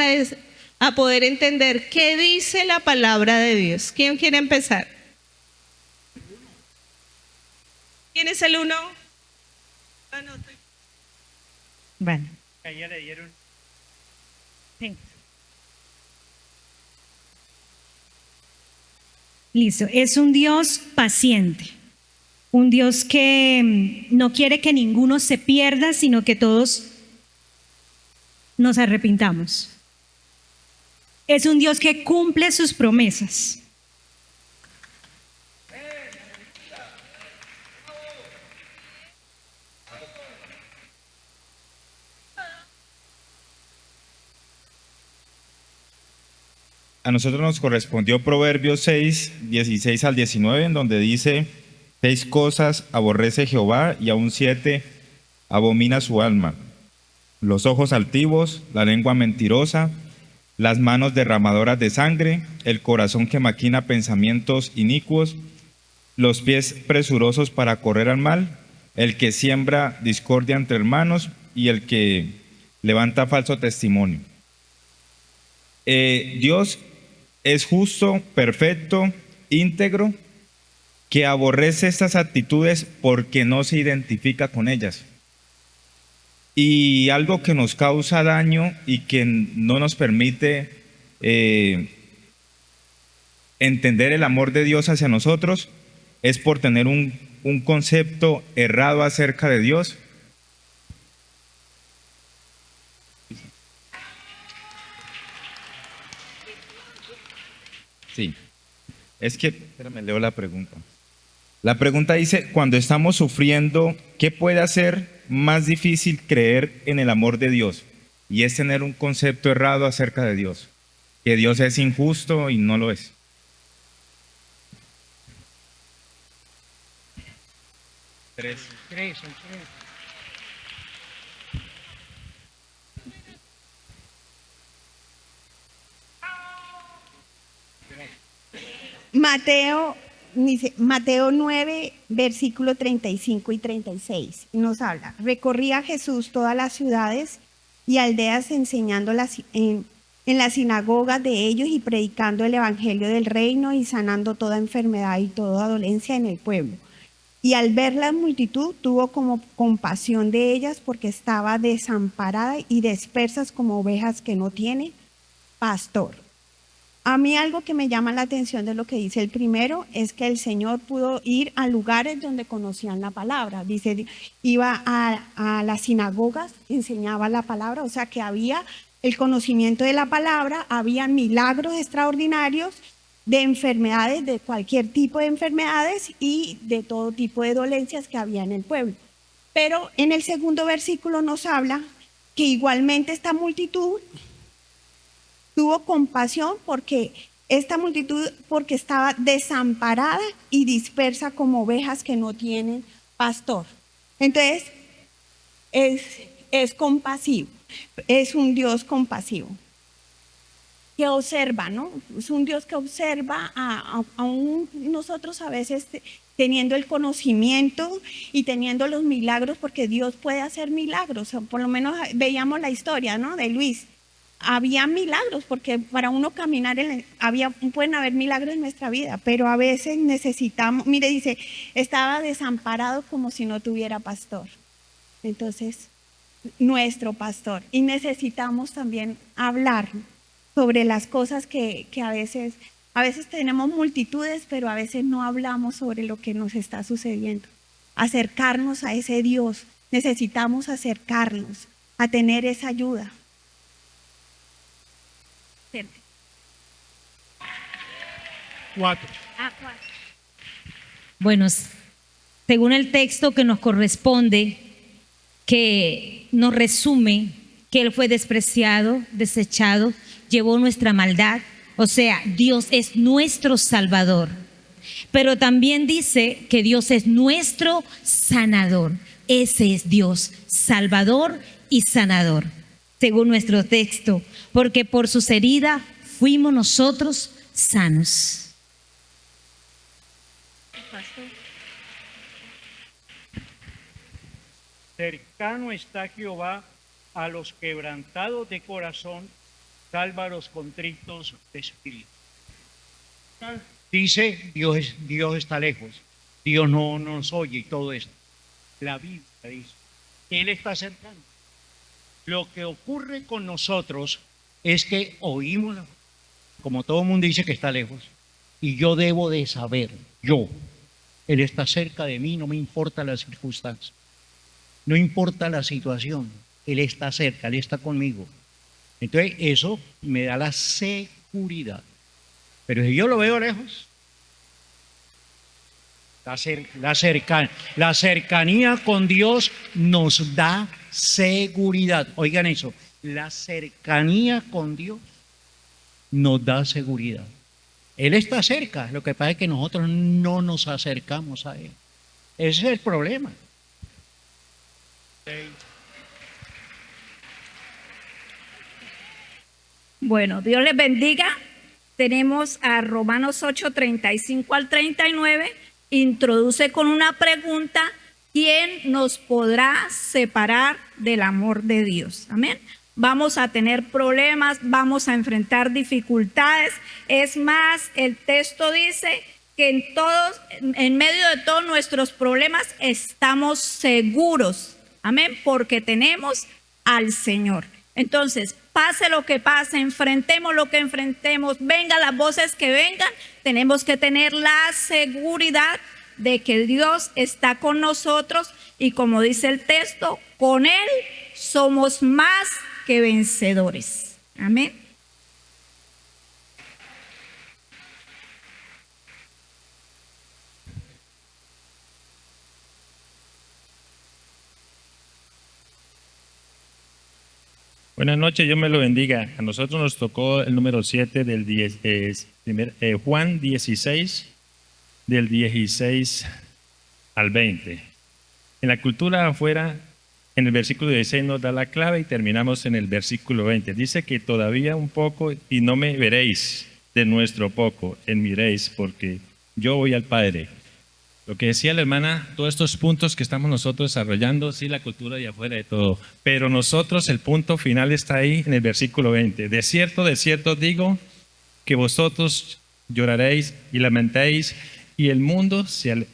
a poder entender qué dice la palabra de Dios. ¿Quién quiere empezar? ¿Quién es el 1? Bueno. Allá le dieron. Sí. Listo. Es un Dios paciente. Un Dios que no quiere que ninguno se pierda, sino que todos nos arrepintamos. Es un Dios que cumple sus promesas. A nosotros nos correspondió Proverbios 6, 16 al 19, en donde dice: 6 cosas aborrece Jehová y aún 7 abomina su alma: los ojos altivos, la lengua mentirosa, las manos derramadoras de sangre, el corazón que maquina pensamientos inicuos, los pies presurosos para correr al mal, el que siembra discordia entre hermanos y el que levanta falso testimonio. Dios es justo, perfecto, íntegro, que aborrece estas actitudes porque no se identifica con ellas. Y algo que nos causa daño y que no nos permite entender el amor de Dios hacia nosotros es por tener un concepto errado acerca de Dios. Sí, es que, espérame, leo la pregunta. La pregunta dice: cuando estamos sufriendo, ¿qué puede hacer más difícil creer en el amor de Dios? Y es tener un concepto errado acerca de Dios, que Dios es injusto y no lo es. Tres. Mateo 9, versículo 35 y 36, nos habla: recorría Jesús todas las ciudades y aldeas enseñando en las sinagogas de ellos y predicando el evangelio del reino y sanando toda enfermedad y toda dolencia en el pueblo. Y al ver la multitud tuvo como compasión de ellas porque estaba desamparada y dispersas como ovejas que no tienen pastor. A mí algo que me llama la atención de lo que dice el primero es que el Señor pudo ir a lugares donde conocían la palabra. Dice, iba a las sinagogas, enseñaba la palabra, o sea que había el conocimiento de la palabra, había milagros extraordinarios de enfermedades, de cualquier tipo de enfermedades y de todo tipo de dolencias que había en el pueblo. Pero en el segundo versículo nos habla que igualmente esta multitud tuvo compasión porque esta multitud porque estaba desamparada y dispersa como ovejas que no tienen pastor. Entonces, es compasivo, es un Dios compasivo, que observa, ¿no? Es un Dios que observa aún nosotros a veces teniendo el conocimiento y teniendo los milagros, porque Dios puede hacer milagros. O por lo menos veíamos la historia, ¿no?, de Luis. Había milagros, porque para uno caminar, pueden haber milagros en nuestra vida, pero a veces necesitamos, mire, dice, estaba desamparado como si no tuviera pastor. Entonces, nuestro pastor. Y necesitamos también hablar sobre las cosas que a veces tenemos multitudes, pero a veces no hablamos sobre lo que nos está sucediendo. Acercarnos a ese Dios, necesitamos acercarnos a tener esa ayuda. Bueno, según el texto que nos corresponde, que nos resume que Él fue despreciado, desechado, llevó nuestra maldad, o sea, Dios es nuestro Salvador. Pero también dice que Dios es nuestro sanador. Ese es Dios, Salvador y sanador, según nuestro texto, porque por sus heridas fuimos nosotros sanos. Cercano está Jehová a los quebrantados de corazón, salva a los contritos de espíritu. Dice, Dios está lejos, Dios no nos oye y todo esto. La Biblia dice, Él está cercano. Lo que ocurre con nosotros es que oímos, como todo el mundo dice que está lejos, y yo debo de saber, Él está cerca de mí, no me importa las circunstancias. No importa la situación, Él está cerca, Él está conmigo. Entonces eso me da la seguridad. Pero si yo lo veo lejos, la cercanía con Dios nos da seguridad. Oigan eso, la cercanía con Dios nos da seguridad. Él está cerca, lo que pasa es que nosotros no nos acercamos a Él. Ese es el problema. Bueno, Dios les bendiga. Tenemos a Romanos 8, 35 al 39. Introduce con una pregunta: ¿quién nos podrá separar del amor de Dios? Amén. Vamos a tener problemas, vamos a enfrentar dificultades. Es más, el texto dice que en medio de todos nuestros problemas estamos seguros. Amén, porque tenemos al Señor. Entonces, pase lo que pase, enfrentemos lo que enfrentemos, vengan las voces que vengan, tenemos que tener la seguridad de que Dios está con nosotros y, como dice el texto, con Él somos más que vencedores. Amén. Buenas noches, Dios me lo bendiga. A nosotros nos tocó el número 7 del Juan 16, del 16 al 20. En la cultura afuera, en el versículo 16 nos da la clave y terminamos en el versículo 20. Dice que todavía un poco y no me veréis, de nuestro poco, en miréis, porque yo voy al Padre. Lo que decía la hermana, todos estos puntos que estamos nosotros desarrollando, sí, la cultura de afuera de todo, pero nosotros el punto final está ahí en el versículo 20. De cierto digo que vosotros lloraréis y lamentaréis y el mundo se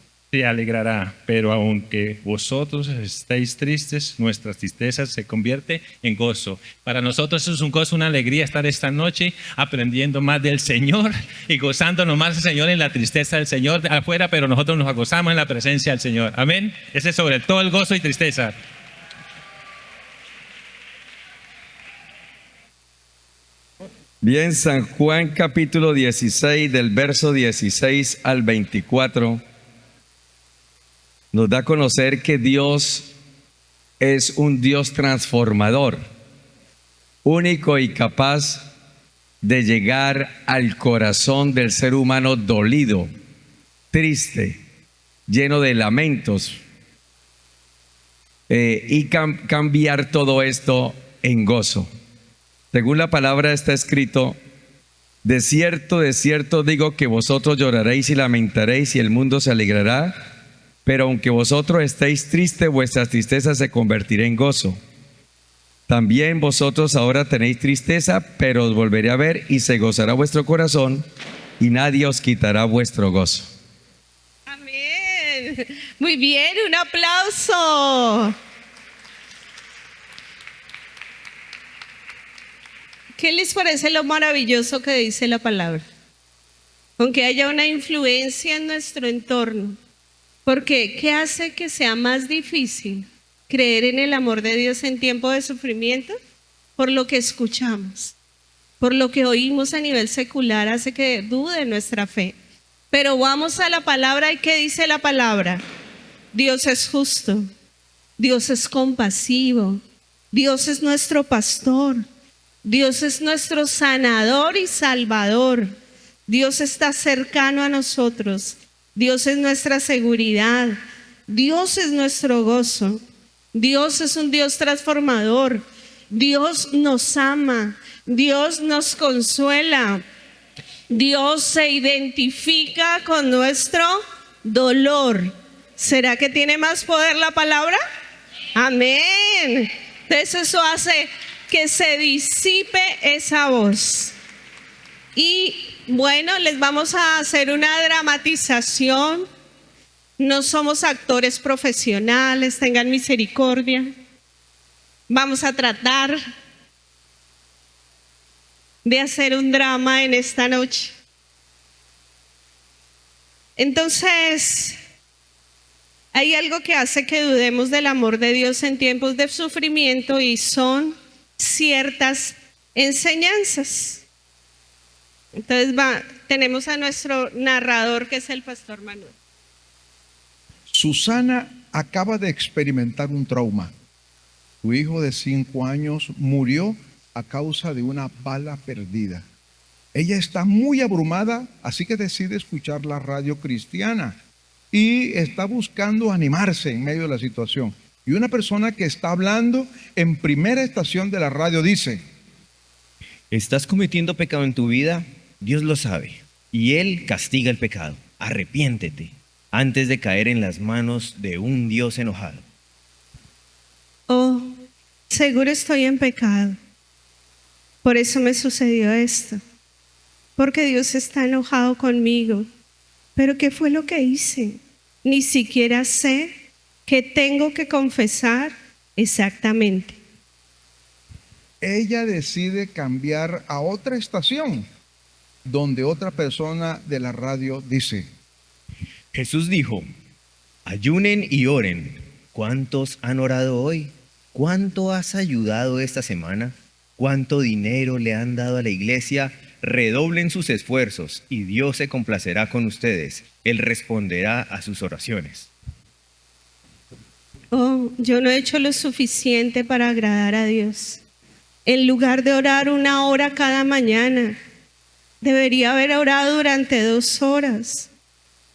alegrará, pero aunque vosotros estéis tristes, nuestra tristeza se convierte en gozo. Para nosotros es un gozo, una alegría estar esta noche aprendiendo más del Señor y gozándonos más del Señor en la tristeza del Señor de afuera, pero nosotros nos gozamos en la presencia del Señor. Amén. Ese es sobre todo el gozo y tristeza. Bien, San Juan capítulo 16, del verso 16 al 24. Nos da a conocer que Dios es un Dios transformador, único y capaz de llegar al corazón del ser humano dolido, triste, lleno de lamentos, y cambiar todo esto en gozo. Según la palabra está escrito: de cierto digo que vosotros lloraréis y lamentaréis y el mundo se alegrará. Pero aunque vosotros estéis tristes, vuestra tristeza se convertirá en gozo. También vosotros ahora tenéis tristeza, pero os volveré a ver y se gozará vuestro corazón y nadie os quitará vuestro gozo. Amén. Muy bien, un aplauso. ¿Qué les parece lo maravilloso que dice la palabra? Aunque haya una influencia en nuestro entorno. Porque, ¿qué hace que sea más difícil creer en el amor de Dios en tiempo de sufrimiento? Por lo que escuchamos, por lo que oímos a nivel secular hace que dude nuestra fe. Pero vamos a la palabra, ¿y qué dice la palabra? Dios es justo, Dios es compasivo, Dios es nuestro pastor, Dios es nuestro sanador y salvador. Dios está cercano a nosotros. Dios es nuestra seguridad, Dios es nuestro gozo, Dios es un Dios transformador, Dios nos ama, Dios nos consuela, Dios se identifica con nuestro dolor. ¿Será que tiene más poder la palabra? Amén. Entonces eso hace que se disipe esa voz. Y bueno, les vamos a hacer una dramatización. No somos actores profesionales, tengan misericordia. Vamos a tratar de hacer un drama en esta noche. Entonces, hay algo que hace que dudemos del amor de Dios en tiempos de sufrimiento y son ciertas enseñanzas. Entonces tenemos a nuestro narrador, que es el pastor Manuel. Susana acaba de experimentar un trauma. Su hijo de 5 años murió a causa de una bala perdida. Ella está muy abrumada, así que decide escuchar la radio cristiana y está buscando animarse en medio de la situación. Y una persona que está hablando en primera estación de la radio dice: ¿estás cometiendo pecado en tu vida? Dios lo sabe, y Él castiga el pecado. Arrepiéntete antes de caer en las manos de un Dios enojado. Oh, seguro estoy en pecado. Por eso me sucedió esto. Porque Dios está enojado conmigo. ¿Pero qué fue lo que hice? Ni siquiera sé qué tengo que confesar exactamente. Ella decide cambiar a otra estación, donde otra persona de la radio dice: Jesús dijo, ayunen y oren. ¿Cuántos han orado hoy? ¿Cuánto has ayudado esta semana? ¿Cuánto dinero le han dado a la iglesia? Redoblen sus esfuerzos y Dios se complacerá con ustedes. Él responderá a sus oraciones. Oh, yo no he hecho lo suficiente para agradar a Dios. En lugar de orar 1 hora cada mañana, debería haber orado durante 2 horas.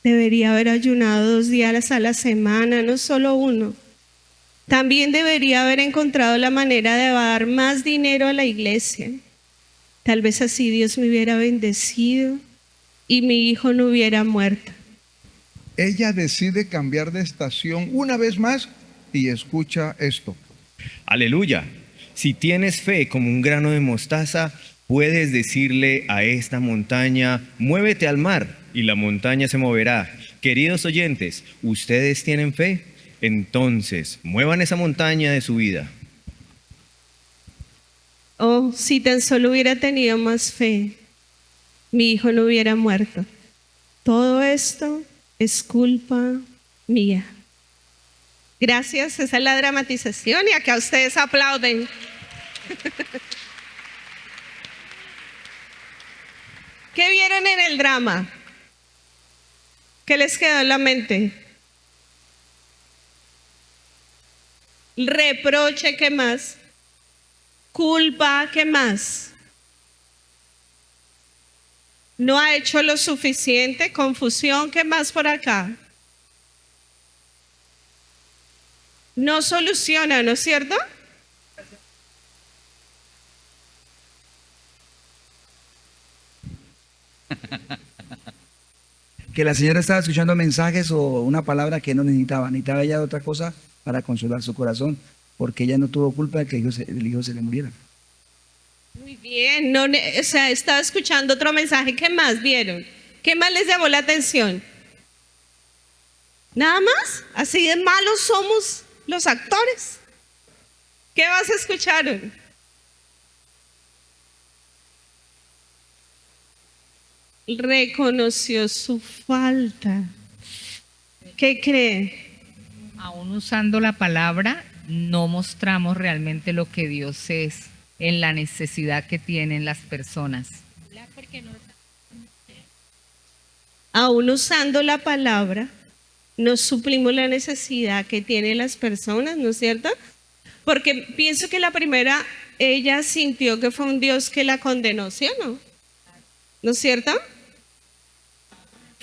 Debería haber ayunado 2 días a la semana, no solo 1. También debería haber encontrado la manera de dar más dinero a la iglesia. Tal vez así Dios me hubiera bendecido y mi hijo no hubiera muerto. Ella decide cambiar de estación una vez más y escucha esto. Aleluya. Si tienes fe como un grano de mostaza, puedes decirle a esta montaña, muévete al mar, y la montaña se moverá. Queridos oyentes, ¿ustedes tienen fe? Entonces, muevan esa montaña de su vida. Oh, si tan solo hubiera tenido más fe, mi hijo no hubiera muerto. Todo esto es culpa mía. Gracias, esa es la dramatización y acá ustedes aplauden. ¿Qué vieron en el drama? ¿Qué les quedó en la mente? Reproche, ¿qué más? Culpa, ¿qué más? No ha hecho lo suficiente, confusión, ¿qué más por acá? No soluciona, ¿no es cierto? Que la señora estaba escuchando mensajes o una palabra que no necesitaba ella otra cosa para consolar su corazón, porque ella no tuvo culpa de que el hijo se le muriera. Muy bien, no, o sea, estaba escuchando otro mensaje. ¿Qué más vieron? ¿Qué más les llamó la atención? ¿Nada más? ¿Así de malos somos los actores? ¿Qué más escucharon? Reconoció su falta. ¿Qué cree? Aún usando la palabra, no mostramos realmente lo que Dios es en la necesidad que tienen las personas. Aún usando la palabra, no suplimos la necesidad que tienen las personas, ¿no es cierto? Porque pienso que la primera, ella sintió que fue un Dios que la condenó, ¿sí o no? ¿No es cierto?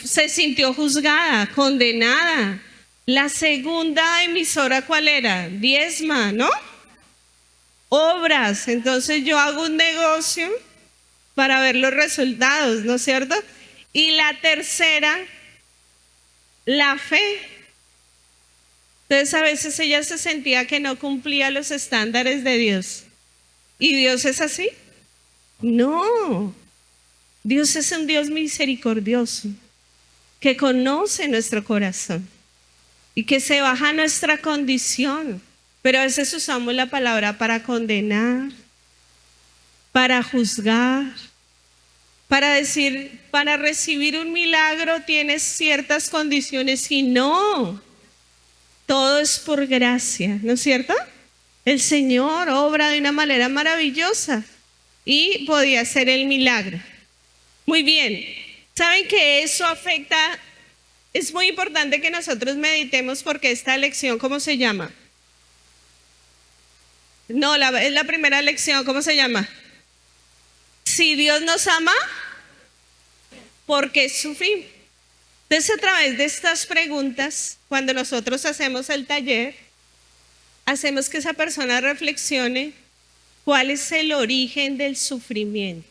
Se sintió juzgada, condenada. La segunda emisora, ¿cuál era? Diezma, ¿no? Obras. Entonces yo hago un negocio para ver los resultados, ¿no es cierto? Y la tercera, la fe. Entonces a veces ella se sentía que no cumplía los estándares de Dios. ¿Y Dios es así? No. Dios es un Dios misericordioso, que conoce nuestro corazón y que se baja nuestra condición. Pero a veces usamos la palabra para condenar, para juzgar, para decir, para recibir un milagro tienes ciertas condiciones y no. Todo es por gracia, ¿no es cierto? El Señor obra de una manera maravillosa. y podía hacer el milagro. Muy bien, ¿saben que eso afecta? Es muy importante que nosotros meditemos porque esta lección, ¿cómo se llama? No, es la primera lección, ¿cómo se llama? Si Dios nos ama, ¿por qué sufrimos? Entonces, a través de estas preguntas, cuando nosotros hacemos el taller, hacemos que esa persona reflexione cuál es el origen del sufrimiento.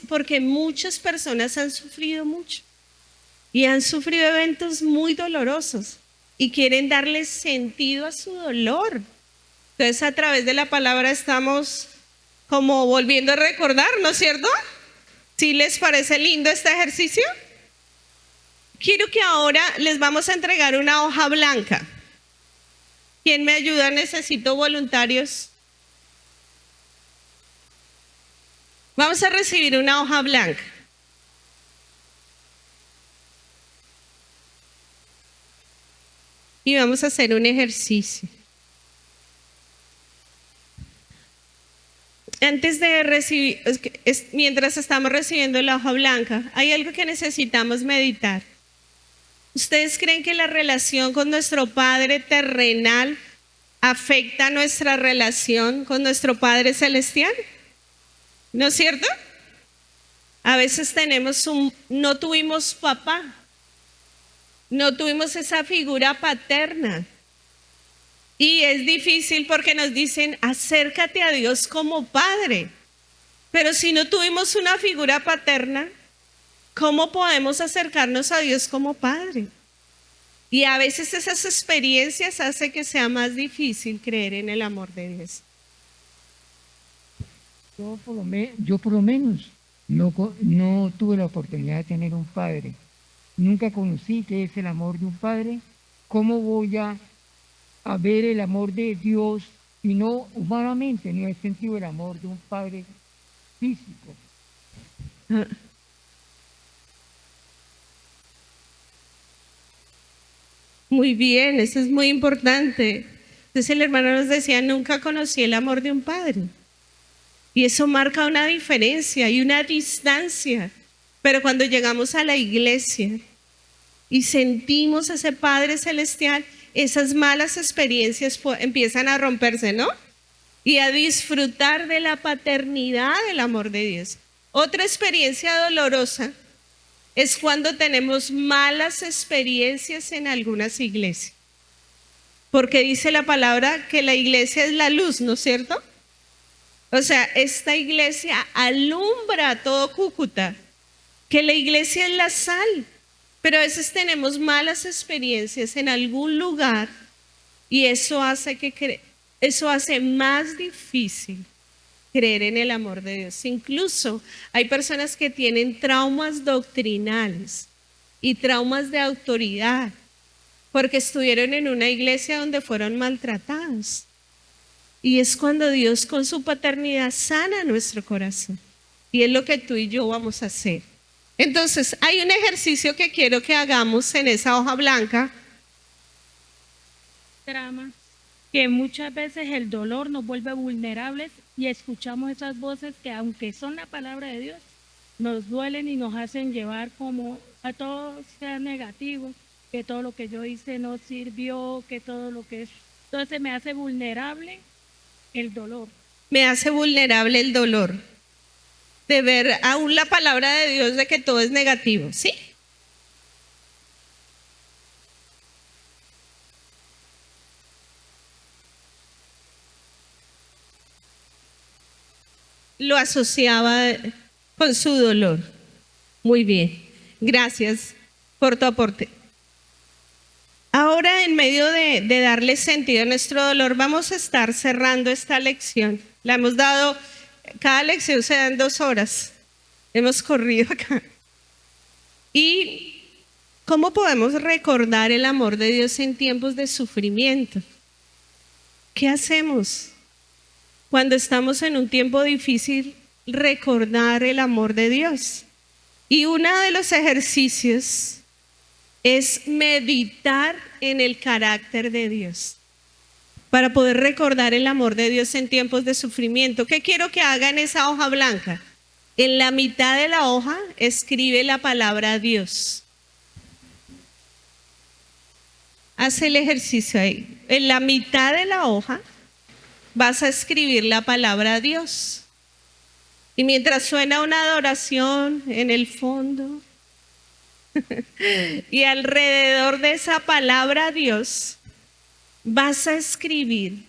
Porque muchas personas han sufrido mucho y han sufrido eventos muy dolorosos y quieren darle sentido a su dolor. Entonces, a través de la palabra estamos como volviendo a recordar, ¿no es cierto? ¿Sí les parece lindo este ejercicio? Quiero que ahora les vamos a entregar una hoja blanca. ¿Quién me ayuda? Necesito voluntarios. Vamos a recibir una hoja blanca. Y vamos a hacer un ejercicio. Antes de recibir, mientras estamos recibiendo la hoja blanca, hay algo que necesitamos meditar. ¿Ustedes creen que la relación con nuestro Padre terrenal afecta nuestra relación con nuestro Padre celestial? ¿No es cierto? A veces no tuvimos papá, no tuvimos esa figura paterna. Y es difícil porque nos dicen, acércate a Dios como Padre. Pero si no tuvimos una figura paterna, ¿cómo podemos acercarnos a Dios como Padre? Y a veces esas experiencias hacen que sea más difícil creer en el amor de Dios. Yo por lo menos no tuve la oportunidad de tener un padre. Nunca conocí qué es el amor de un padre. ¿Cómo voy a ver el amor de Dios y no humanamente? No he sentido el amor de un padre físico. Muy bien, eso es muy importante. Entonces el hermano nos decía, nunca conocí el amor de un padre. Y eso marca una diferencia y una distancia. Pero cuando llegamos a la iglesia y sentimos a ese Padre celestial, esas malas experiencias empiezan a romperse, ¿no? Y a disfrutar de la paternidad del amor de Dios. Otra experiencia dolorosa es cuando tenemos malas experiencias en algunas iglesias. Porque dice la palabra que la iglesia es la luz, ¿no es cierto? O sea, esta iglesia alumbra a todo Cúcuta, que la iglesia es la sal, pero a veces tenemos malas experiencias en algún lugar y eso hace más difícil creer en el amor de Dios. Incluso hay personas que tienen traumas doctrinales y traumas de autoridad porque estuvieron en una iglesia donde fueron maltratados. Y es cuando Dios con su paternidad sana nuestro corazón. Y es lo que tú y yo vamos a hacer. Entonces, hay un ejercicio que quiero que hagamos en esa hoja blanca. Trama, que muchas veces el dolor nos vuelve vulnerables y escuchamos esas voces que aunque son la palabra de Dios, nos duelen y nos hacen llevar como a todo sea negativo, que todo lo que yo hice no sirvió, que todo lo que es. Entonces me hace vulnerable el dolor. Me hace vulnerable el dolor. De ver aún la palabra de Dios de que todo es negativo, ¿sí? Lo asociaba con su dolor. Muy bien, gracias por tu aporte. Ahora, en medio de darle sentido a nuestro dolor, vamos a estar cerrando esta lección. La hemos dado, cada lección se da en 2 horas. Hemos corrido acá. ¿Y cómo podemos recordar el amor de Dios en tiempos de sufrimiento? ¿Qué hacemos cuando estamos en un tiempo difícil? Recordar el amor de Dios. Y uno de los ejercicios es meditar en el carácter de Dios. para poder recordar el amor de Dios en tiempos de sufrimiento. ¿Qué quiero que haga en esa hoja blanca? En la mitad de la hoja escribe la palabra Dios. Haz el ejercicio ahí. En la mitad de la hoja vas a escribir la palabra Dios. Y mientras suena una adoración en el fondo y alrededor de esa palabra Dios, vas a escribir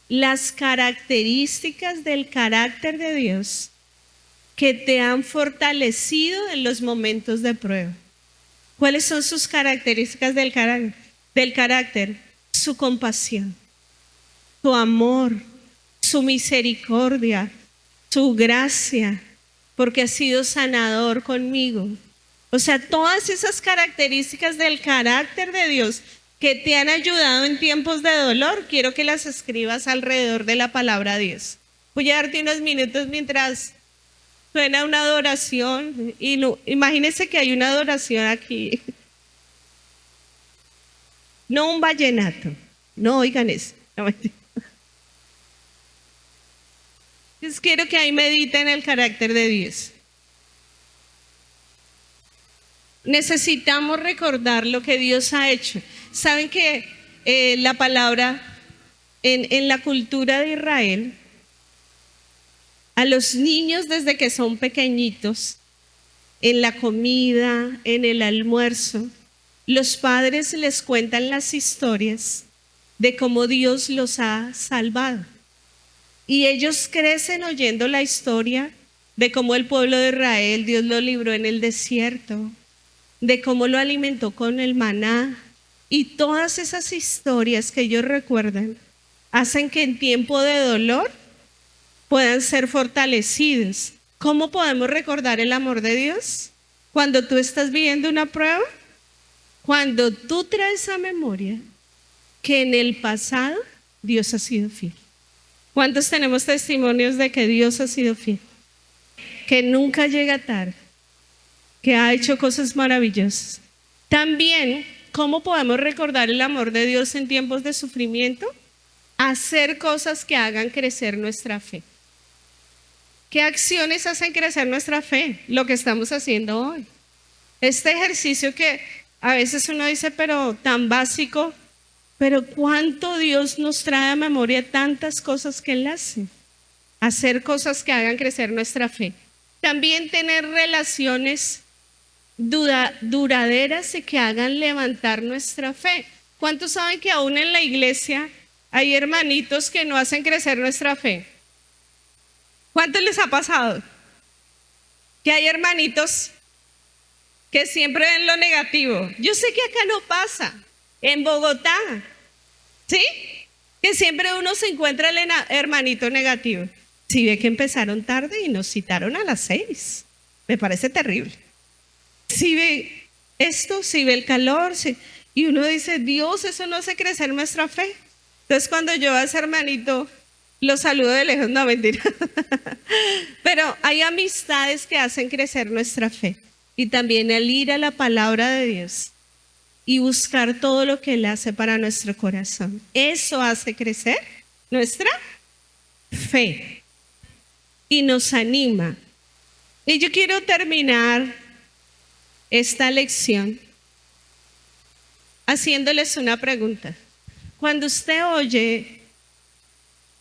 las características del carácter de Dios que te han fortalecido en los momentos de prueba. ¿Cuáles son sus características del carácter? Su compasión, su amor, su misericordia, su gracia, porque ha sido sanador conmigo. O sea, todas esas características del carácter de Dios que te han ayudado en tiempos de dolor, quiero que las escribas alrededor de la palabra Dios. Voy a darte unos minutos mientras suena una adoración. Y no, imagínense que hay una adoración aquí. No un vallenato. No oigan eso. No, entonces quiero que ahí mediten el carácter de Dios. Necesitamos recordar lo que Dios ha hecho. Saben que la palabra en la cultura de Israel, a los niños desde que son pequeñitos, en la comida, en el almuerzo, los padres les cuentan las historias de cómo Dios los ha salvado. Y ellos crecen oyendo la historia de cómo el pueblo de Israel, Dios lo libró en el desierto, de cómo lo alimentó con el maná. Y todas esas historias que ellos recuerdan hacen que en tiempo de dolor puedan ser fortalecidos. ¿Cómo podemos recordar el amor de Dios? Cuando tú estás viviendo una prueba, cuando tú traes a memoria que en el pasado Dios ha sido fiel. ¿Cuántos tenemos testimonios de que Dios ha sido fiel? Que nunca llega tarde, que ha hecho cosas maravillosas. También, ¿cómo podemos recordar el amor de Dios en tiempos de sufrimiento? Hacer cosas que hagan crecer nuestra fe. ¿Qué acciones hacen crecer nuestra fe? Lo que estamos haciendo hoy. Este ejercicio que a veces uno dice, pero tan básico, pero cuánto Dios nos trae a memoria tantas cosas que Él hace. Hacer cosas que hagan crecer nuestra fe. También tener relaciones duraderas y que hagan levantar nuestra fe. ¿Cuántos saben que aún en la iglesia hay hermanitos que no hacen crecer nuestra fe? ¿Cuántos les ha pasado? Que hay hermanitos que siempre ven lo negativo. Yo sé que acá no pasa. En Bogotá, ¿sí? Que siempre uno se encuentra el hermanito negativo. Si ve que empezaron tarde y nos citaron a las 6, me parece terrible. Si ve esto, si ve el calor, y uno dice, Dios, eso no hace crecer nuestra fe. Entonces cuando yo a ese hermanito lo saludo de lejos, no, mentira. Pero hay amistades que hacen crecer nuestra fe. Y también el ir a la palabra de Dios y buscar todo lo que Él hace para nuestro corazón. Eso hace crecer nuestra fe y nos anima. Y yo quiero terminar esta lección haciéndoles una pregunta. Cuando usted oye,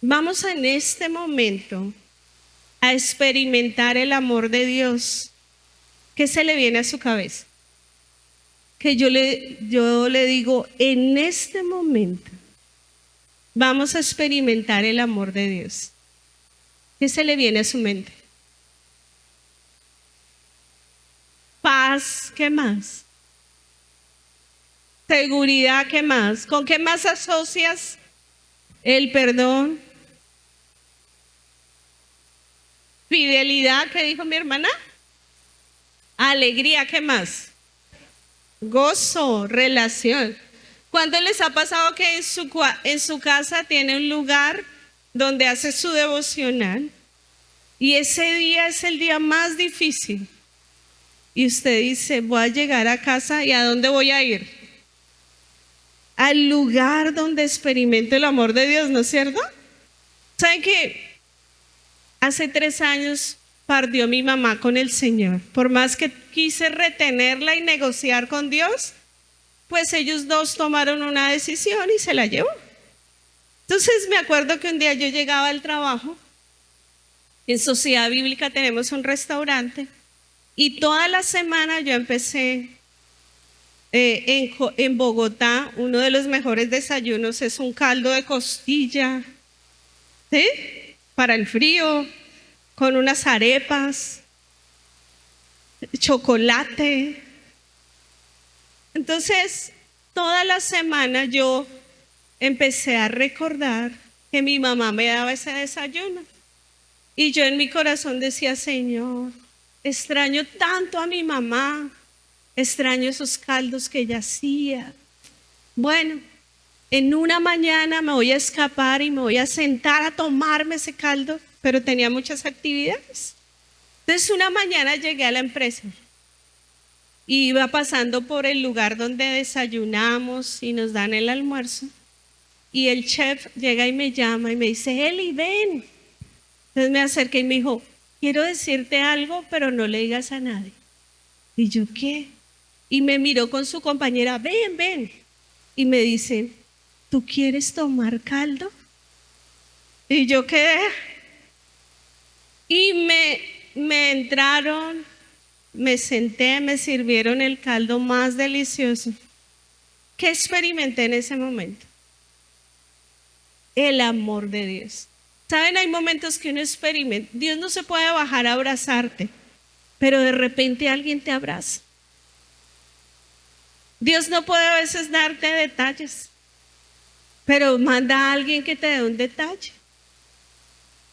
vamos en este momento a experimentar el amor de Dios, ¿qué se le viene a su cabeza? Que yo le digo, en este momento vamos a experimentar el amor de Dios. ¿Qué se le viene a su mente? Paz, ¿qué más? Seguridad, ¿qué más? ¿Con qué más asocias el perdón? Fidelidad, ¿qué dijo mi hermana? Alegría, ¿qué más? Gozo, relación. ¿Cuánto les ha pasado que en su casa tiene un lugar donde hace su devocional y ese día es el día más difícil? Y usted dice, voy a llegar a casa, ¿y a dónde voy a ir? al lugar donde experimento el amor de Dios, ¿no es cierto? ¿Saben que hace 3 años partió mi mamá con el Señor? Por más que quise retenerla y negociar con Dios, pues ellos dos tomaron una decisión y se la llevó. Entonces me acuerdo que un día yo llegaba al trabajo, en Sociedad Bíblica tenemos un restaurante, y toda la semana yo empecé en Bogotá, uno de los mejores desayunos es un caldo de costilla, ¿sí? Para el frío, con unas arepas, chocolate. Entonces, toda la semana yo empecé a recordar que mi mamá me daba ese desayuno. Y yo en mi corazón decía, Señor, extraño tanto a mi mamá, extraño esos caldos que ella hacía. Bueno, en una mañana me voy a escapar y me voy a sentar a tomarme ese caldo, pero tenía muchas actividades. Entonces una mañana llegué a la empresa. Iba pasando por el lugar donde desayunamos y nos dan el almuerzo. Y el chef llega y me llama y me dice, Eli, ven. Entonces me acerqué y me dijo, quiero decirte algo, pero no le digas a nadie. Y yo, ¿qué? Y me miró con su compañera, ven, ven. Y me dice, ¿tú quieres tomar caldo? Y yo, ¿qué? Y me entraron, me senté, me sirvieron el caldo más delicioso. ¿Qué experimenté en ese momento? El amor de Dios. ¿Saben? Hay momentos que uno experimenta. Dios no se puede bajar a abrazarte, pero de repente alguien te abraza. Dios no puede a veces darte detalles, pero manda a alguien que te dé un detalle.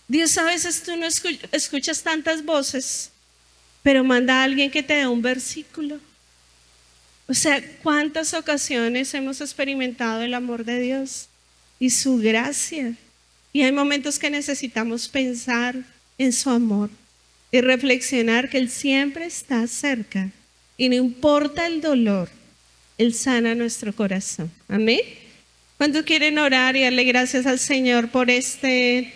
Dios a veces tú no escuchas tantas voces, pero manda a alguien que te dé un versículo. O sea, ¿cuántas ocasiones hemos experimentado el amor de Dios y su gracia? Y hay momentos que necesitamos pensar en su amor y reflexionar que Él siempre está cerca y no importa el dolor, Él sana nuestro corazón. Amén. ¿Cuántos quieren orar y darle gracias al Señor por este?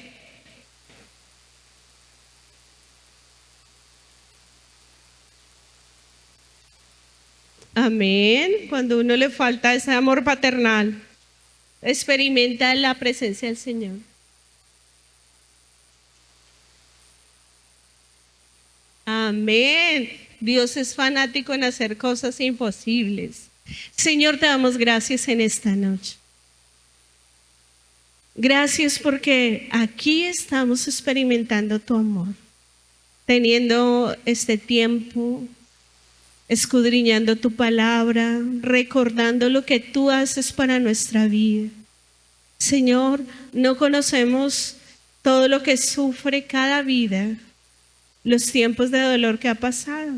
Amén. Cuando a uno le falta ese amor paternal, experimenta la presencia del Señor. Amén. Dios es fanático en hacer cosas imposibles. Señor, te damos gracias en esta noche. Gracias porque aquí estamos experimentando tu amor, teniendo este tiempo, escudriñando tu palabra, recordando lo que tú haces para nuestra vida. Señor, no conocemos todo lo que sufre cada vida, los tiempos de dolor que ha pasado.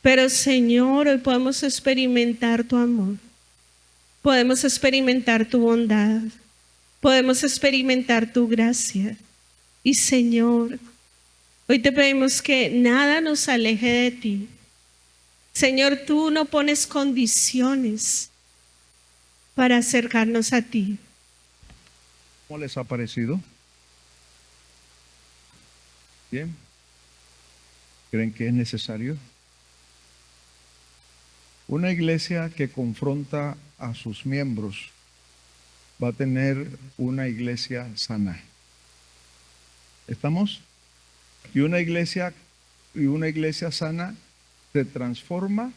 Pero Señor, hoy podemos experimentar tu amor, podemos experimentar tu bondad, podemos experimentar tu gracia. Y Señor, hoy te pedimos que nada nos aleje de ti. Señor, tú no pones condiciones para acercarnos a ti. ¿Cómo les ha parecido? Bien. ¿Creen que es necesario? Una iglesia que confronta a sus miembros va a tener una iglesia sana. ¿Estamos? Y una iglesia sana se transforma,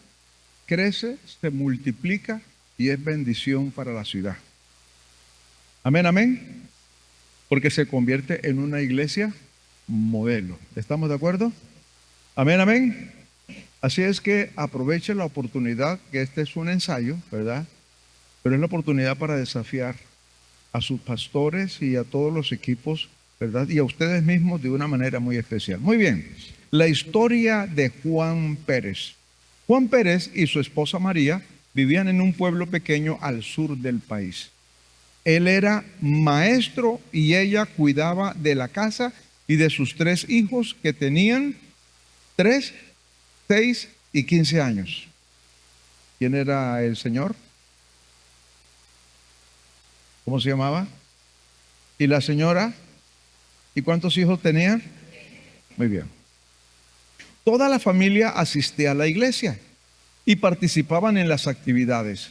crece, se multiplica y es bendición para la ciudad. Amén, amén. Porque se convierte en una iglesia modelo. ¿Estamos de acuerdo? Amén, amén. Así es que aproveche la oportunidad, que este es un ensayo, ¿verdad? Pero es la oportunidad para desafiar a sus pastores y a todos los equipos, ¿verdad? Y a ustedes mismos de una manera muy especial. Muy bien, la historia de Juan Pérez. Juan Pérez y su esposa María vivían en un pueblo pequeño al sur del país. Él era maestro y ella cuidaba de la casa y de sus 3 hijos que tenían 3, 6 y 15 años. ¿Quién era el Señor? ¿Cómo se llamaba? ¿Y la señora? ¿Y cuántos hijos tenía? Muy bien. Toda la familia asistía a la iglesia y participaban en las actividades.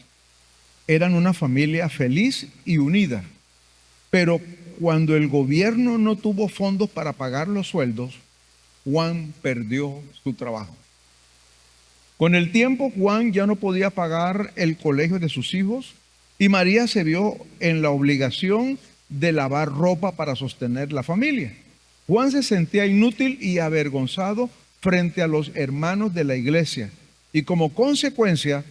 Eran una familia feliz y unida. Pero cuando el gobierno no tuvo fondos para pagar los sueldos, Juan perdió su trabajo. Con el tiempo, Juan ya no podía pagar el colegio de sus hijos y María se vio en la obligación de lavar ropa para sostener la familia. Juan se sentía inútil y avergonzado frente a los hermanos de la iglesia y como consecuencia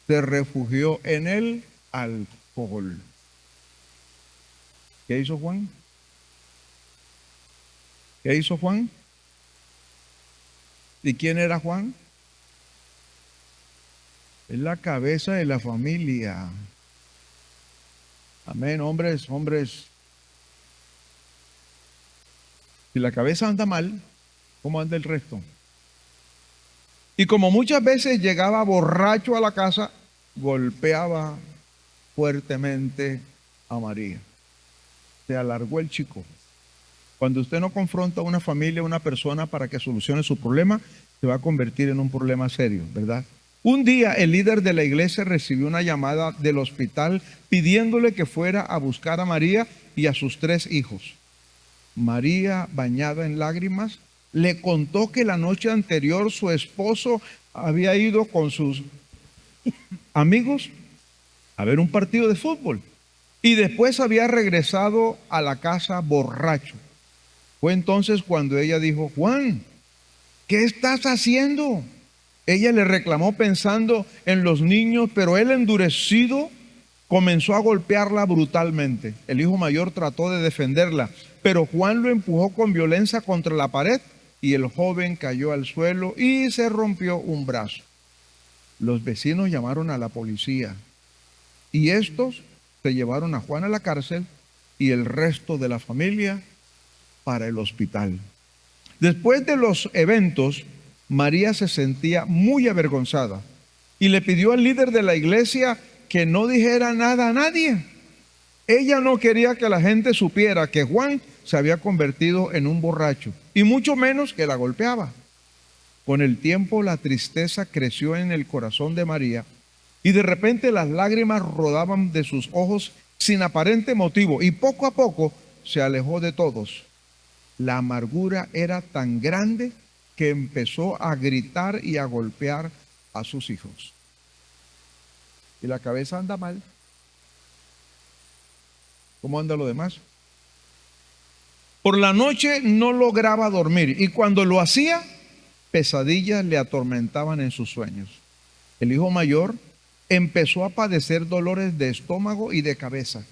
se refugió en el alcohol. ¿Qué hizo Juan? ¿Qué hizo Juan? ¿Y quién era Juan? Es la cabeza de la familia. Amén, hombres, hombres. Si la cabeza anda mal, ¿cómo anda el resto? Y como muchas veces llegaba borracho a la casa, golpeaba fuertemente a María. Se alargó el chico. Cuando usted no confronta a una familia, a una persona para que solucione su problema, se va a convertir en un problema serio, ¿verdad? Un día el líder de la iglesia recibió una llamada del hospital pidiéndole que fuera a buscar a María y a sus 3 hijos. María, bañada en lágrimas, le contó que la noche anterior su esposo había ido con sus amigos a ver un partido de fútbol y después había regresado a la casa borracho. Fue entonces cuando ella dijo: Juan, ¿qué estás haciendo? Ella le reclamó pensando en los niños, pero él, endurecido, comenzó a golpearla brutalmente. El hijo mayor trató de defenderla, pero Juan lo empujó con violencia contra la pared y el joven cayó al suelo y se rompió un brazo. Los vecinos llamaron a la policía y estos se llevaron a Juan a la cárcel y el resto de la familia para el hospital. Después de los eventos, María se sentía muy avergonzada y le pidió al líder de la iglesia que no dijera nada a nadie. Ella no quería que la gente supiera que Juan se había convertido en un borracho y mucho menos que la golpeaba. Con el tiempo la tristeza creció en el corazón de María y de repente las lágrimas rodaban de sus ojos sin aparente motivo y poco a poco se alejó de todos. La amargura era tan grande que empezó a gritar y a golpear a sus hijos. ¿Y la cabeza anda mal? ¿Cómo anda lo demás? Por la noche no lograba dormir y cuando lo hacía, pesadillas le atormentaban en sus sueños. El hijo mayor empezó a padecer dolores de estómago y de cabeza.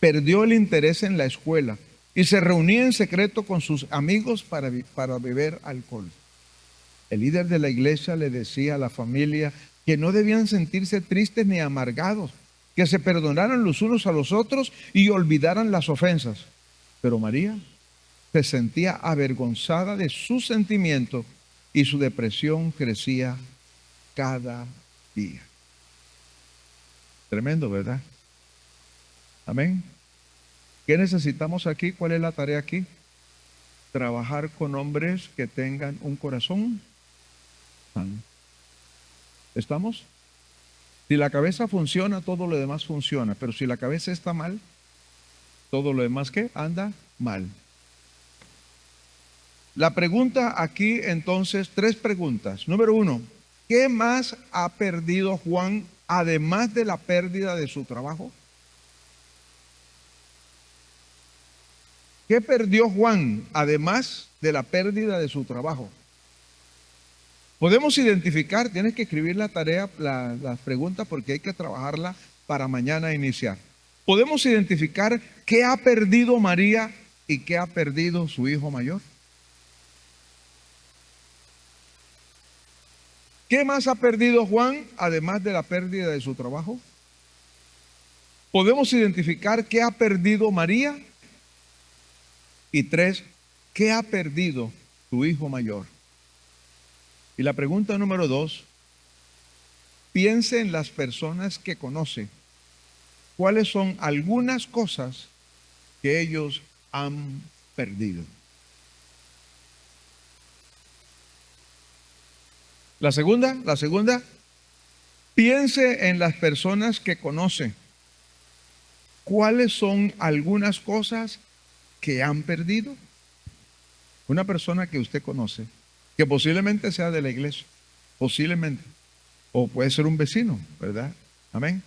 Perdió el interés en la escuela y se reunía en secreto con sus amigos para beber alcohol. El líder de la iglesia le decía a la familia que no debían sentirse tristes ni amargados, que se perdonaran los unos a los otros y olvidaran las ofensas. Pero María se sentía avergonzada de sus sentimientos y su depresión crecía cada día. Tremendo, ¿verdad? Amén. ¿Qué necesitamos aquí? ¿Cuál es la tarea aquí? Trabajar con hombres que tengan un corazón sano. ¿Estamos? Si la cabeza funciona, todo lo demás funciona. Pero si la cabeza está mal, todo lo demás, ¿qué? Anda mal. La pregunta aquí, entonces, 3 preguntas. Número 1, ¿qué más ha perdido Juan además de la pérdida de su trabajo? ¿Qué perdió Juan además de la pérdida de su trabajo? Podemos identificar, tienes que escribir la tarea, las preguntas, porque hay que trabajarla para mañana iniciar. Podemos identificar qué ha perdido María y qué ha perdido su hijo mayor. ¿Qué más ha perdido Juan además de la pérdida de su trabajo? Podemos identificar qué ha perdido María. Y 3, ¿qué ha perdido su hijo mayor? Y la pregunta número 2, piense en las personas que conoce ¿cuáles son algunas cosas que ellos han perdido? La segunda, piense en las personas que conoce. ¿Cuáles son algunas cosas que han perdido? Una persona que usted conoce, que posiblemente sea de la iglesia, posiblemente, o puede ser un vecino, ¿verdad? Amén.